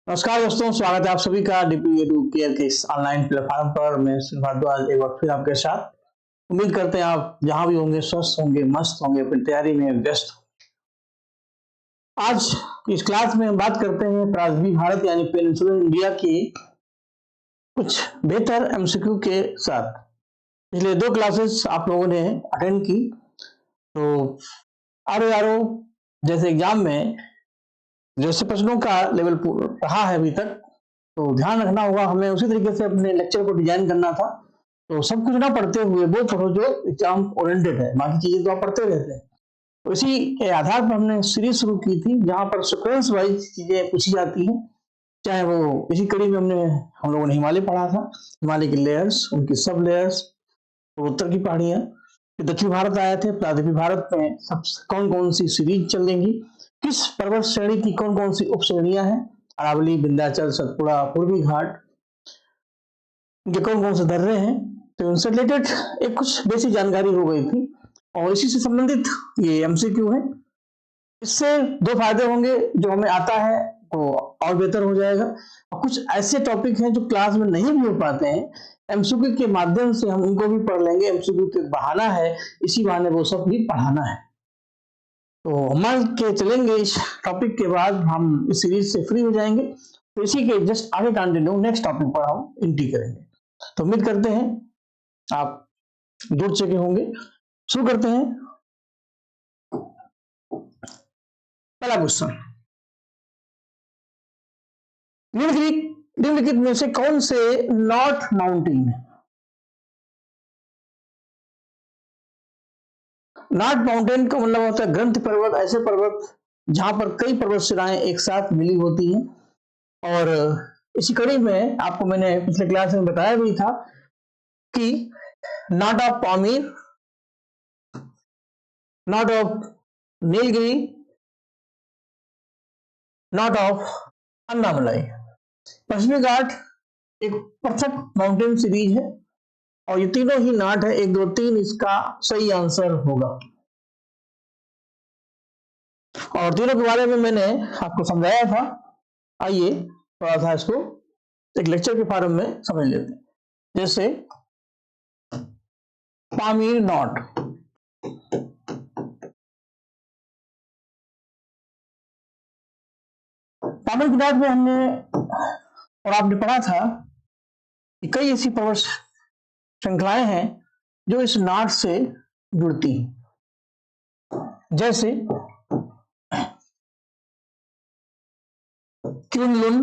नमस्कार दोस्तों, स्वागत है आप सभी का डीपी एडू केयर के इस ऑनलाइन प्लेटफॉर्म पर। मैं श्री भारद्वाज एक बार फिर आपके साथ। उम्मीद करते हैं आप जहां भी होंगे स्वस्थ होंगे, मस्त होंगे, अपनी तैयारी में व्यस्त होंगे। आज इस क्लास में हम बात करते हैं प्रारंभिक भारत यानी पेनिनसुलर इंडिया की कुछ बेहतर एमसीक्यू के साथ। पिछले 2 क्लासेस आप लोगों ने अटेंड की, तो आर जैसे एग्जाम में जैसे प्रश्नों का लेवल रहा है अभी तक, तो ध्यान रखना होगा हमें उसी तरीके से अपने लेक्चर को डिजाइन करना था। तो सब कुछ ना पढ़ते हुए वो पढ़ो जो एग्जाम ओरिएंटेड है, बाकी चीजें तो आप पढ़ते रहते हैं। तो इसी के आधार पर हमने सीरीज शुरू की थी जहां पर सीक्वेंस वाइज चीजें पूछी जाती हैं। चाहे वो इसी कड़ी में हम लोगों ने हिमालय पढ़ा था, हिमालय के लेयर्स, उनकी सब लेयर्स, तो उत्तर की पहाड़ियां। दक्षिण भारत आए थे, प्रारंभिक भारत में सब कौन कौन सी सीरीज चलेंगी, किस पर्वत श्रेणी की कौन कौन सी उप श्रेणियां हैं, अरावली, विंध्याचल, सतपुड़ा, पूर्वी घाट, इनके कौन कौन से दर्रे हैं। तो उनसे रिलेटेड एक कुछ बेसिक जानकारी हो गई थी और इसी से संबंधित ये एमसीक्यू है। इससे 2 फायदे होंगे, जो हमें आता है वो और बेहतर हो जाएगा, और कुछ ऐसे टॉपिक हैं जो क्लास में नहीं भी हो पाते हैं, एमसीक्यू के माध्यम से हम उनको भी पढ़ लेंगे। एमसीक्यू के बहाना है, इसी बहाने वो सब भी पढ़ाना है। तो मान के चलेंगे इस टॉपिक के बाद हम इस सीरीज से फ्री हो जाएंगे, तो इसी के जस्ट आगे कंटिन्यू नेक्स्ट टॉपिक पर हम एंट्री करेंगे। तो उम्मीद करते हैं आप जुड़ चुके होंगे। शुरू करते हैं। पहला क्वेश्चन, निम्नलिखित में से कौन से नॉर्थ माउंटेन, नॉर्थ माउंटेन का मतलब होता है ग्रंथ पर्वत, ऐसे पर्वत जहां पर कई पर्वत श्रेणियां एक साथ मिली होती हैं। और इसी कड़ी में आपको मैंने पिछले क्लास में बताया भी था कि not of Pamir, not of Nilgiri, not of Annamalai. पश्चिमी घाट एक पृथक माउंटेन सीरीज है और ये तीनों ही नाट है, 1 2 3 इसका सही आंसर होगा। और तीनों के बारे में मैंने आपको समझाया था। आइए थोड़ा सा इसको एक लेक्चर के फॉर्म में समझ लेते हैं। जैसे पामीर नॉट, पामीर नॉट में हमने और आपने पढ़ा था कि कई ऐसी पर्वत श्रृंखलाएं हैं जो इस नाट से जुड़ती हैं। जैसे क्विनलुन,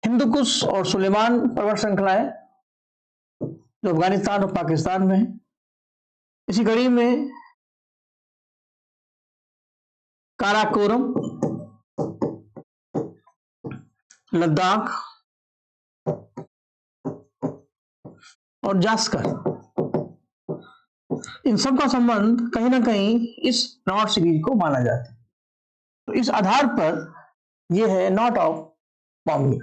हिंदुकुश और सुलेमान पर्वत श्रृंखलाएं जो अफगानिस्तान और पाकिस्तान में है। इसी कड़ी में काराकोरम, लद्दाख और जास्कर, इन सब का संबंध कहीं ना कहीं इस नॉर्थ सीरीज को माना जाता है। तो इस आधार पर यह है नॉट ऑफ पामीर।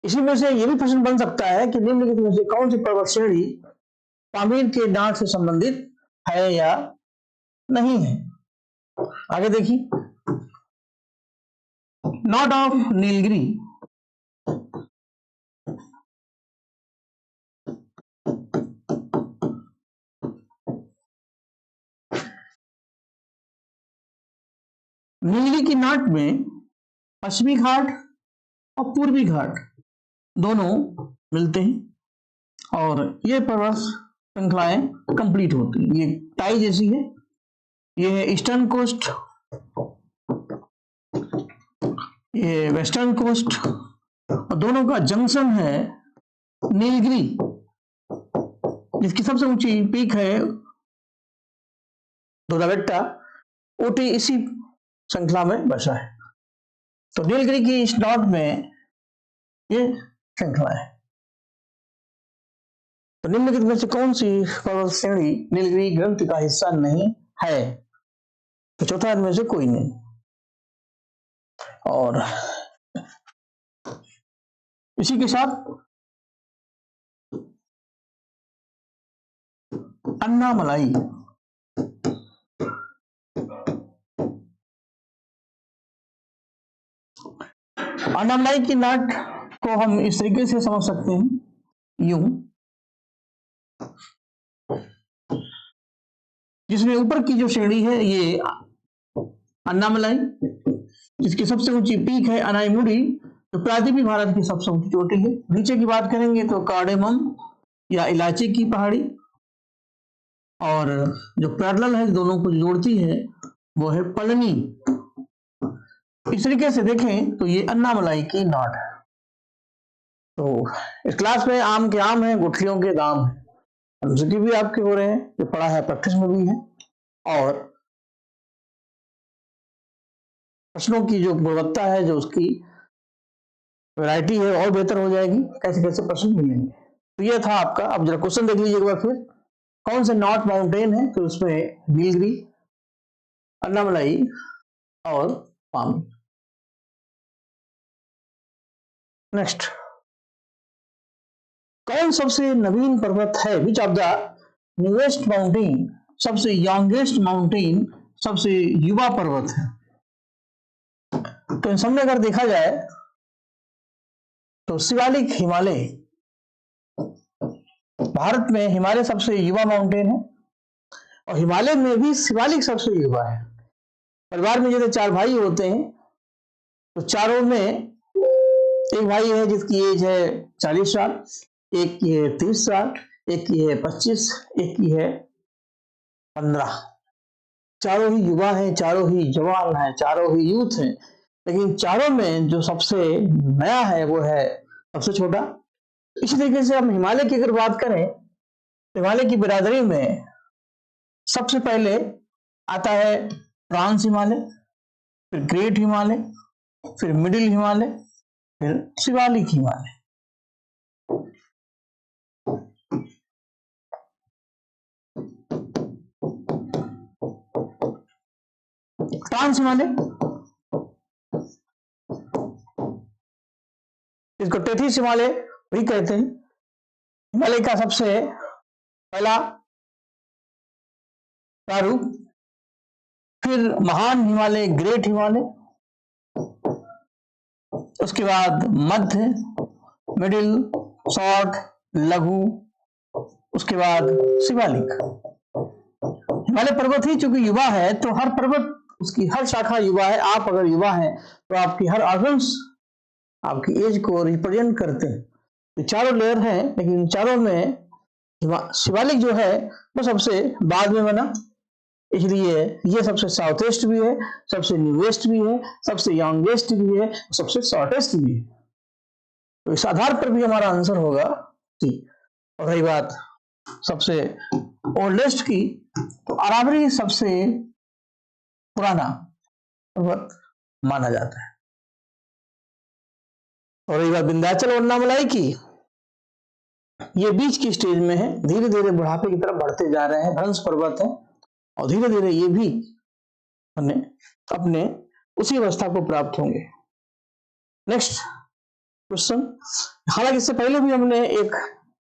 इसी में से यह भी प्रश्न बन सकता है कि निम्नलिखित में से कौन सी पर्वत श्रेणी पामीर के नाट से संबंधित है या नहीं है। आगे देखिए, नॉट ऑफ नीलगिरी, नीलगिरी की नाट में पश्चिमी घाट और पूर्वी घाट दोनों मिलते हैं और ये पर्वत श्रृंखलाएं कंप्लीट होती हैं। ये टाई जैसी है, ये है ईस्टर्न कोस्ट, ये वेस्टर्न कोस्ट, और दोनों का जंक्शन है नीलगिरी, जिसकी सबसे ऊंची पीक है धोलावेट्टा। ऊटी इसी श्रृंखला में बसा है। तो नीलगिरी की इस नॉट में ये श्रृंखला है। तो निम्नलिखित में से कौन सी पर्वत श्रेणी नीलगिरी ग्रंथ का हिस्सा नहीं है। तो चौथा इनमें से कोई नहीं। और इसी के साथ अन्नामलाई, अन्नामलाई की नाट को हम इस तरीके से समझ सकते हैं, यूं, जिसमें ऊपर की जो श्रेणी है ये अन्नामलाई, जिसकी सबसे ऊंची पीक है अनाईमुड़ी, तो प्रायद्वीपीय भारत की सबसे ऊंची चोटी है। नीचे की बात करेंगे तो कार्डेमम या इलायची की पहाड़ी, और जो पैरेलल है दोनों को जोड़ती है वो है पलनी। इस तरीके से देखें तो ये अन्नामलाई की नाट है। तो इस क्लास में आम के आम है, गुठलियों के दाम है, एमसीक्यू भी आपके हो रहे हैं, जो पढ़ा है प्रैक्टिस में भी है, और प्रश्नों की जो गुणवत्ता है, जो उसकी वैरायटी है, और बेहतर हो जाएगी। कैसे कैसे प्रश्न मिलेंगे। तो ये था आपका। अब जरा क्वेश्चन देख लीजिए एक बार फिर। कौन से नॉर्थ माउंटेन है? तो उसमें नीलगिरी, अन्नामलाई और पामी। नेक्स्ट, कौन सबसे नवीन पर्वत है? Which of the newest mountain, सबसे यंगेस्ट माउंटेन, सबसे युवा पर्वत है? तो इन सब में अगर देखा जाए तो शिवालिक हिमालय, भारत में हिमालय सबसे युवा माउंटेन है, और हिमालय में भी शिवालिक सबसे युवा है। परिवार में जैसे 4 भाई होते हैं, तो चारों में एक भाई है जिसकी एज है 40 साल, एक की है 30 साल, एक की है 25, एक की है 15। चारों ही युवा हैं, चारों ही जवान हैं, चारों ही यूथ हैं, लेकिन चारों में जो सबसे नया है वो है सबसे छोटा। इसी तरीके से हम हिमालय की अगर बात करें तो हिमालय की बिरादरी में सबसे पहले आता है ट्रांस हिमालय, फिर ग्रेट हिमालय, फिर मिडिल हिमालय, फिर शिवालिक हिमालय। ट्रांस हिमालय, इसको टेथिस हिमालय भी कहते हैं। हिमालय का सबसे पहला प्रारूप, फिर महान हिमालय, ग्रेट हिमालय, उसके बाद मध्य, मिडिल, शॉर्ट, लघु, उसके बाद शिवालिक। हिमालय पर्वत ही चूंकि युवा है, तो हर पर्वत, उसकी हर शाखा युवा है। आप अगर युवा हैं तो आपकी हर ऑर्गन्स आपकी एज को रिप्रेजेंट करते हैं। तो चारों लेयर हैं, लेकिन चारों में शिवालिक जो है वो सबसे बाद में बना, इसलिए ये सबसे साउथेस्ट भी है, सबसे न्यूएस्ट भी है, सबसे यंगेस्ट भी है, सबसे शॉर्टेस्ट भी है। तो इस आधार पर भी हमारा आंसर होगा सी। और रही बात सबसे ओल्डेस्ट की, तो अरावली सबसे पुराना पर्वत माना जाता है। और रही बात विंध्याचल और अन्नामलाई की, ये बीच की स्टेज में है, धीरे धीरे बुढ़ापे की तरफ बढ़ते जा रहे हैं, भ्रंश पर्वत है, और धीरे धीरे ये भी अपने उसी अवस्था को प्राप्त होंगे। नेक्स्ट क्वेश्चन, हालांकि इससे पहले भी हमने एक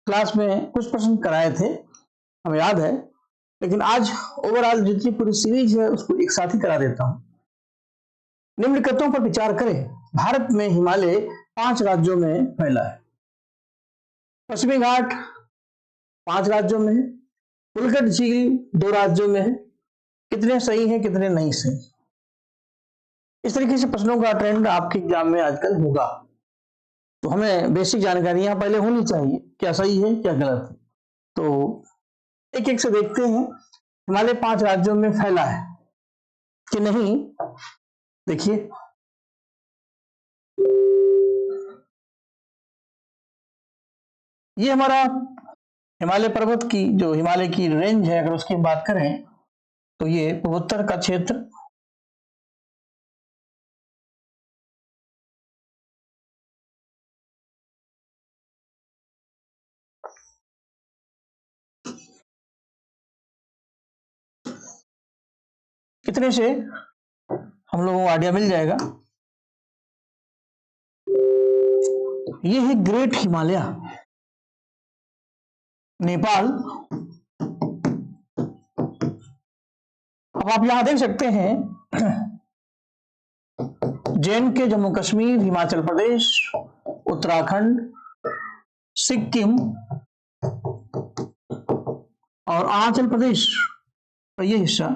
क्लास में कुछ प्रश्न कराए थे, हमें याद है, लेकिन आज ओवरऑल जितनी पूरी सीरीज है उसको एक साथ ही करा देता हूं। निम्नलिखितों पर विचार करें। भारत में हिमालय 5 राज्यों में फैला है। पश्चिमी घाट 5 राज्यों में है, पुलकट झील 2 राज्यों में है। कितने सही है, कितने नहीं सही? इस तरीके से प्रश्नों का ट्रेंड आपके एग्जाम में आजकल होगा, तो हमें बेसिक जानकारियां पहले होनी चाहिए, क्या सही है क्या गलत है। तो एक एक से देखते हैं। हिमालय 5 राज्यों में फैला है कि नहीं, देखिए ये हमारा हिमालय पर्वत की जो हिमालय की रेंज है, अगर उसकी बात करें तो ये पूर्वोत्तर का क्षेत्र, कितने से हम लोगों को आइडिया मिल जाएगा। ये है ग्रेट हिमालय, नेपाल। अब आप यहां देख सकते हैं जे-एंड-के, जम्मू कश्मीर, हिमाचल प्रदेश, उत्तराखंड, सिक्किम और अरुणाचल प्रदेश का ये हिस्सा,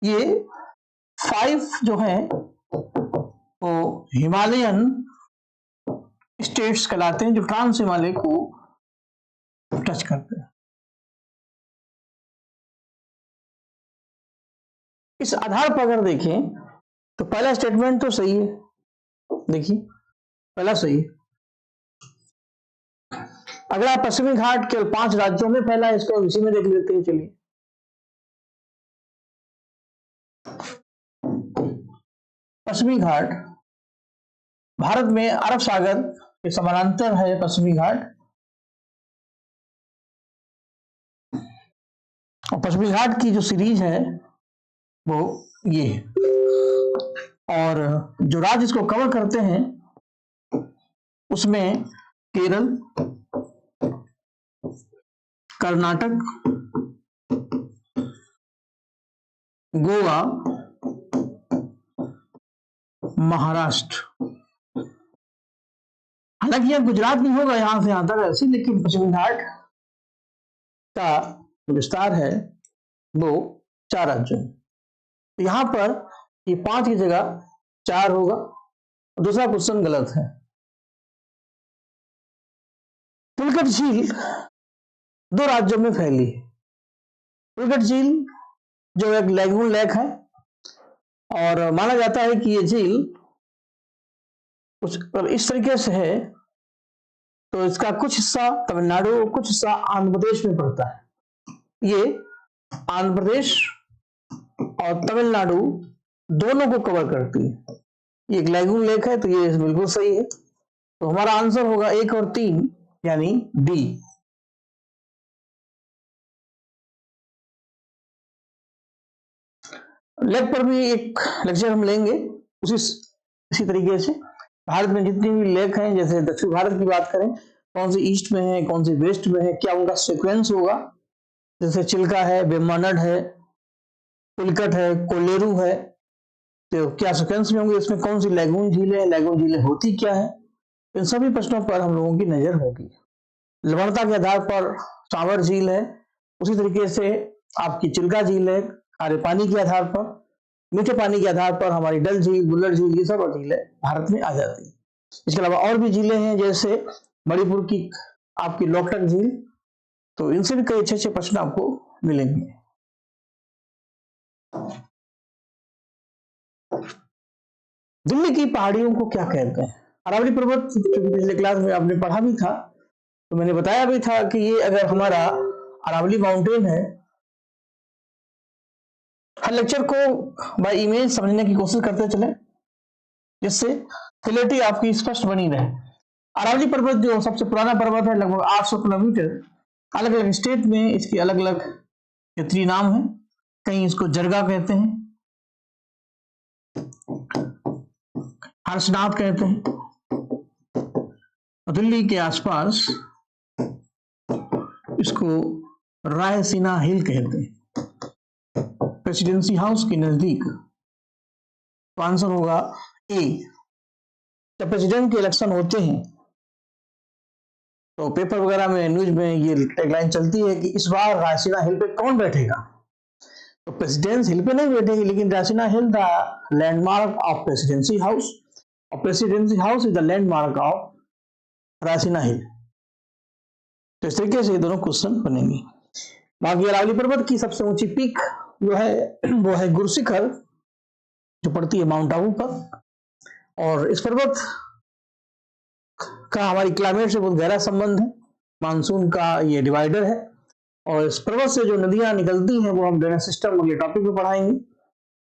ये 5 जो है वो हिमालयन स्टेट्स कहलाते हैं, जो ट्रांस हिमालय को टच करते हैं। इस आधार पर अगर देखें तो पहला स्टेटमेंट तो सही है, देखिए पहला सही है। अगला पश्चिमी घाट केवल 5 राज्यों में फैला है, इसको इसी में देख लेते हैं। चलिए, पश्चिमी घाट भारत में अरब सागर के समानांतर है। पश्चिमी घाट, और पश्चिमी घाट की जो सीरीज है वो ये है, और जो राज्य इसको कवर करते हैं उसमें केरल, कर्नाटक, गोवा, महाराष्ट्र। हालांकि यह गुजरात नहीं होगा यहां से यहां तक ऐसे, लेकिन पश्चिमी घाट का जो विस्तार है वो 4 राज्यों में। तो यहां पर ये 5 की जगह 4 होगा। दूसरा क्वेश्चन गलत है। पुलकट झील 2 राज्यों में फैली है। पुलकट झील जो एक लैगून लेक है, और माना जाता है कि ये झील कुछ इस तरीके से है, तो इसका कुछ हिस्सा तमिलनाडु, कुछ हिस्सा आंध्र प्रदेश में पड़ता है। ये आंध्र प्रदेश और तमिलनाडु दोनों को कवर करती है। ये एक लैगून लेक है, तो ये बिल्कुल सही है। तो हमारा आंसर होगा 1 और 3, यानी डी। लेक पर भी एक लेक्चर हम लेंगे इसी तरीके से। भारत में जितनी भी लेक हैं, जैसे दक्षिण भारत की बात करें, कौन सी ईस्ट में है, कौन सी वेस्ट में है, क्या उनका सीक्वेंस होगा। जैसे चिल्का है, वेम्बनाड है, पुलकट है, कोलेरू है, तो क्या सीक्वेंस में होंगे, इसमें कौन सी लैगून झीलें हैं, लैगून झीलें होती क्या है, इन सभी प्रश्नों पर हम लोगों की नजर होगी। लवणता के आधार पर सांवर झील है, उसी तरीके से आपकी चिल्का झील है खारे पानी के आधार पर, मीठे पानी के आधार पर हमारी डल झील, बुल्लर झील, ये सब झीलें भारत में आ जाती है। इसके अलावा और भी झीलें हैं, जैसे मणिपुर की आपकी लोकटक झील, तो इनसे भी कई अच्छे प्रश्न आपको मिलेंगे। दिल्ली की पहाड़ियों को क्या कहते हैं? अरावली पर्वत, पिछले क्लास में आपने पढ़ा भी था, तो मैंने बताया भी था कि ये अगर हमारा अरावली माउंटेन है, हर लेक्चर को बाय इमेज समझने की कोशिश करते चले, जिससे क्लैरिटी आपकी स्पष्ट बनी रहे। अरावली पर्वत जो सबसे पुराना पर्वत है, लगभग 800 किलोमीटर, अलग अलग स्टेट में इसके अलग अलग क्षेत्रीय नाम है। कहीं इसको जरगा कहते हैं, हर्षनाथ कहते हैं, दिल्ली के आसपास इसको रायसीना हिल कहते हैं, प्रेसिडेंसी हाउस के नजदीक। तो आंसर होगा ए। जब प्रेसिडेंट के इलेक्शन होते हैं तो पेपर वगैरह में, न्यूज में ये टैगलाइन चलती है कि इस बार रायसीना हिल पे कौन बैठेगा। तो प्रेसिडेंस हिल पे नहीं बैठेगी, लेकिन Raisina Hill the landmark of Presidency House, और Presidency House is the landmark of Raisina Hill. तो इस तरीके से ये दोनों क्वेश्चन बनेंगे। बाकी अरावली पर्वत की सबसे ऊंची पीक जो है वो है गुरशिखर, जो पड़ती है माउंट आबू पर, और इस पर्वत का हमारी क्लाइमेट से बहुत गहरा संबंध है। मानसून का ये डिवाइडर है, और इस पर्वत से जो नदियां निकलती हैं वो हम ड्रेनेज सिस्टम अगले टॉपिक में पढ़ाएंगे,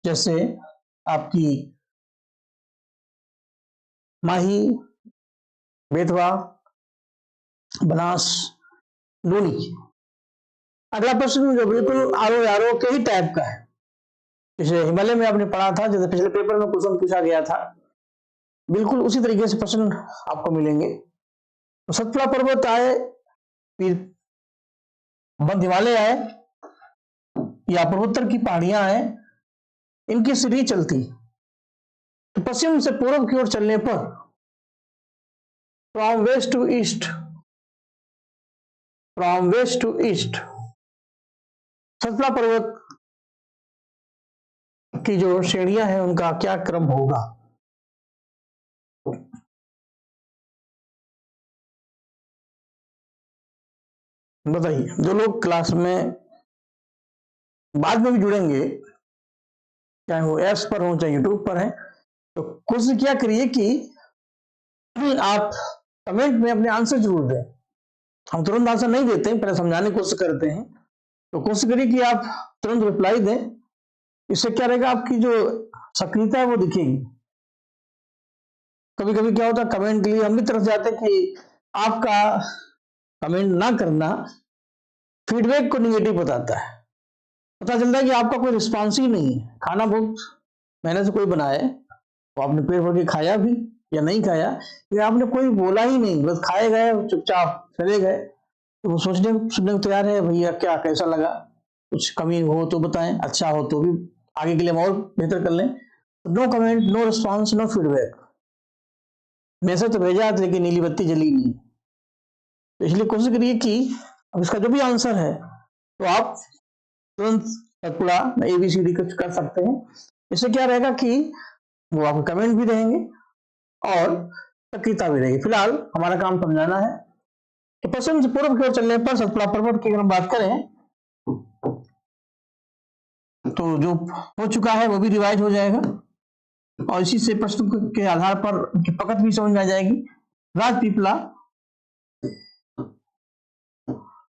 जैसे आपकी माही, बेतवा, बनास, लूनी। अगला प्रश्न जो बिल्कुल आरो यारो के ही टाइप का है, जैसे हिमालय में आपने पढ़ा था, जैसे पिछले पेपर में क्वेश्चन पूछा गया था, बिल्कुल उसी तरीके से प्रश्न आपको मिलेंगे। तो सतपुड़ा पर्वत आए, फिर मध्य हिमालय आए, या पूर्वोत्तर की पहाड़ियां आए, इनकी सीरीज चलती। पश्चिम से पूर्व की ओर चलने पर, from west to east, from west to east, Satpura पर्वत की जो श्रेणियां हैं उनका क्या क्रम होगा? बताइए। जो लोग क्लास में बाद में भी जुड़ेंगे, चाहे वो एप्स पर हो चाहे यूट्यूब पर है, तो कोशिश क्या करिए कि आप कमेंट में अपने आंसर जरूर दें। हम तुरंत आंसर नहीं देते हैं, पहले समझाने की कोशिश करते हैं, तो कोशिश करिए कि आप तुरंत रिप्लाई दें। इससे क्या रहेगा, आपकी जो सक्रियता है वो दिखेगी। कभी कभी क्या होता है, कमेंट के लिए हम भी तरस जाते हैं कि आपका कमेंट ना करना फीडबैक को निगेटिव बताता है। पता चलता है कि आपका कोई रिस्पॉन्स ही नहीं है। खाना बहुत मेहनत से कोई बनाए, तो आपने पेट भर के खाया भी या नहीं खाया, या आपने कोई बोला ही नहीं, बस खाए गए चुपचाप चले गए, तो वो सुनने को तैयार है, भैया क्या कैसा लगा, कुछ कमी हो तो बताएं, अच्छा हो तो भी आगे के लिए हम और बेहतर कर लें। No comment, no response, no feedback. Message तो भेजा लेकिन नीली बत्ती जली नहीं। तो इसलिए कोशिश करिए कि अब इसका जो भी आंसर है तो आप तुरंत पूरा ABCD कर सकते हैं। इससे क्या रहेगा कि वो आपको कमेंट भी रहेंगे और सक्रियता भी रहेगी। फिलहाल हमारा काम समझाना है कि पश्चिम से पूर्व की ओर चलने पर सतपुड़ा पर्वत की अगर हम बात करें तो जो हो चुका है वो भी रिवाइज हो जाएगा, और इसी से प्रश्न के आधार पर उनकी पकड़ भी समझ में आ जाएगी। राजपीपला,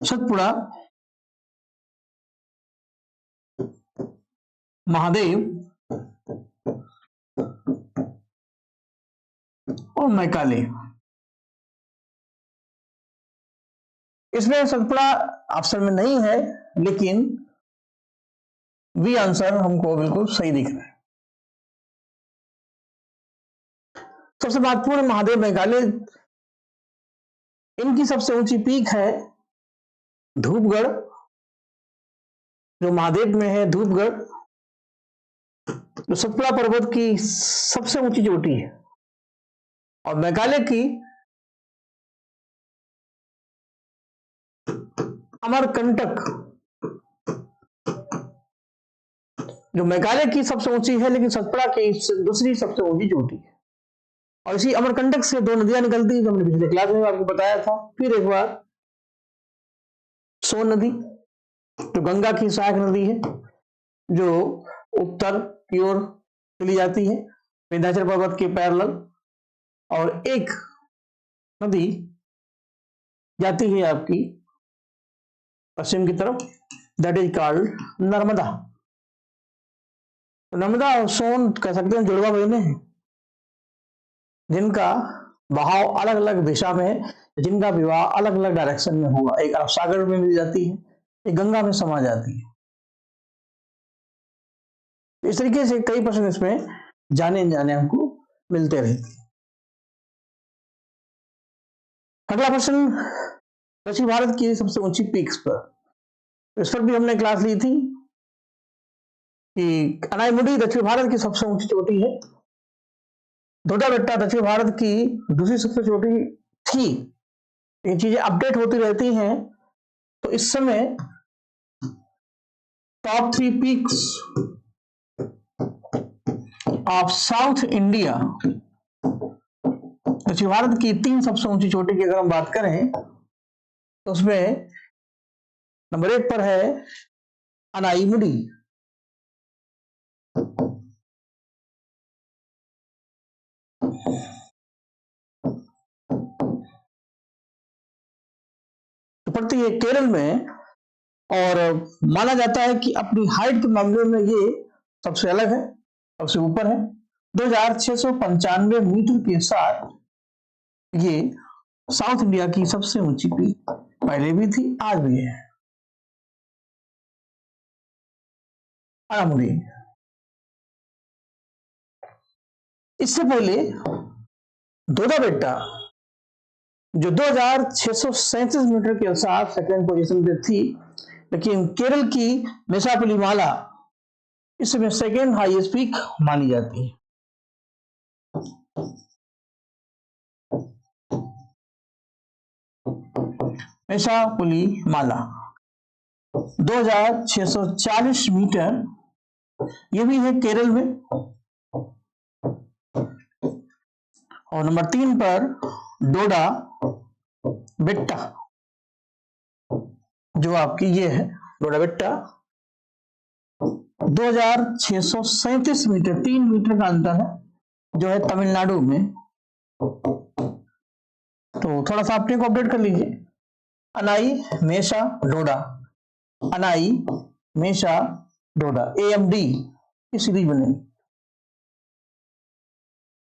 सतपुड़ा, महादेव और मैकाले। इसमें सतपुड़ा ऑप्शन में नहीं है, लेकिन बी आंसर हमको बिल्कुल सही दिख रहा है। सबसे महत्वपूर्ण महादेव मैकाले, इनकी सबसे ऊंची पीक है धूपगढ़, जो महादेव में है धूपगढ़, जो सतपुड़ा पर्वत की सबसे ऊंची चोटी है। और मेघालय की अमरकंटक, जो मेघालय की सबसे ऊंची है लेकिन सतपुड़ा की दूसरी सबसे ऊंची चोटी है। और इसी अमरकंटक से दो नदियां निकलती हैं, जो हमने पिछले क्लास में आपको बताया था। फिर एक बार सोन नदी, जो गंगा की सहायक नदी है, जो उत्तर की ओर चली जाती है विंध्याचल पर्वत के पैरेलल, और एक नदी जाती है आपकी पश्चिम की तरफ, दैट इज कॉल्ड नर्मदा। तो नर्मदा और सोन कह सकते हैं जुड़वा बहने हैं, जिनका बहाव अलग अलग दिशा में है, जिनका विवाह अलग अलग डायरेक्शन में हुआ। एक अरब सागर में मिल जाती है, एक गंगा में समा जाती है। इस तरीके से कई प्रश्न इसमें जाने जाने हमको मिलते रहते हैं। अगला प्रश्न, दक्षिण भारत की सबसे ऊंची पीक्स पर, इस पर भी हमने क्लास ली थी कि अनाईमुडी दक्षिण भारत की सबसे ऊंची चोटी है। धोडा बेट्टा दक्षिण भारत की दूसरी सबसे चोटी थी। ये चीजें अपडेट होती रहती हैं, तो इस समय top 3 peaks of south India, दक्षिण भारत की 3 सबसे ऊंची चोटी की अगर हम बात करें तो उसमें नंबर 1 पर है अनाईमुडी, तो पड़ती है केरल में, और माना जाता है कि अपनी हाइट के मामले में ये सबसे अलग है, सबसे ऊपर है। 2695 मीटर के साथ ये साउथ इंडिया की सबसे ऊंची पीक पहले भी थी, आज भी है अनाईमुडी। इससे पहले धोडा बेट्टा, जो 2637 मीटर के साथ सेकेंड पोजीशन पे थी, लेकिन केरल की मेसापल्ली माला इसमें सेकेंड हाईएस्ट पीक मानी जाती है। मेषापुली माला 2640 मीटर, ये भी है केरल में। और नंबर 3 पर डोडा बेट्टा, जो आपकी ये है डोडा बेट्टा, 2637 मीटर, 3 मीटर का अंतर है, जो है तमिलनाडु में। तो थोड़ा सा अपने को अपडेट कर लीजिए। अनाई मेषा डोडा, अनाई मेषा डोडा, AMD की सीरीज बनेगी।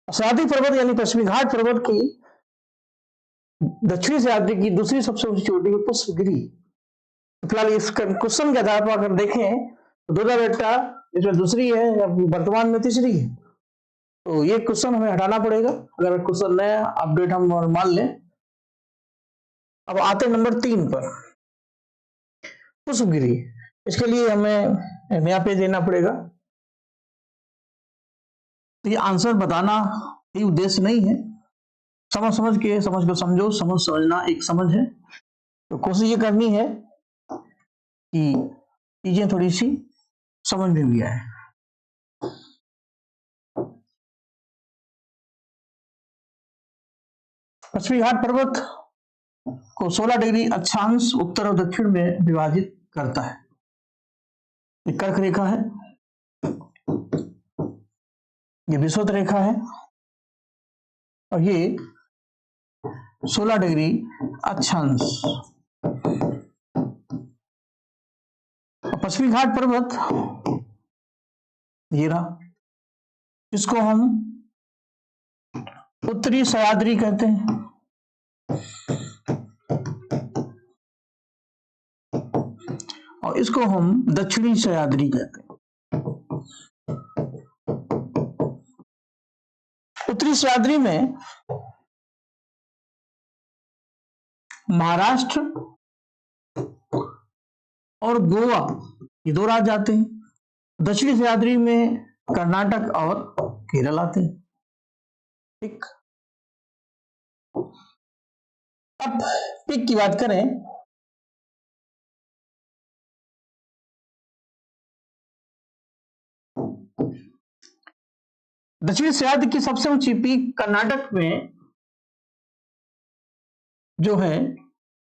सह्याद्री पर्वत यानी पश्चिमी घाट पर्वत की दक्षिणी सह्याद्री की दूसरी सबसे ऊंची चोटी है पुष्पगिरी। फिलहाल इस क्वेश्चन के आधार पर अगर देखें तो डोडा बेट्टा इसमें दूसरी है, वर्तमान में तीसरी है, तो ये क्वेश्चन हमें हटाना पड़ेगा अगर क्वेश्चन नया अपडेट हम मान लें। अब आते नंबर 3 पर पुष्पगिरी, इसके लिए हमें नया पेज लेना पड़ेगा। तो ये आंसर बताना ही उद्देश्य नहीं है, समझ के समझ को समझो, समझ समझना एक समझ है। तो कोशिश ये करनी है कि चीजें थोड़ी सी समझ में भी आए। पश्चिमी घाट पर्वत को 16 डिग्री अक्षांश उत्तर और दक्षिण में विभाजित करता है। ये कर्क रेखा है, ये विषुवत रेखा है, और ये 16 डिग्री अक्षांश। पश्चिमी घाट पर्वत ये रहा, इसको हम उत्तरी सह्याद्री कहते हैं। और इसको हम दक्षिणी सह्याद्री कहते हैं। उत्तरी सह्याद्री में महाराष्ट्र और गोवा ये 2 राज्य आते हैं। दक्षिणी सह्याद्री में कर्नाटक और केरल आते हैं। ठीक, अब पीक की बात करें दक्षिणी सह्याद्री की सबसे ऊंची पीक कर्नाटक में जो है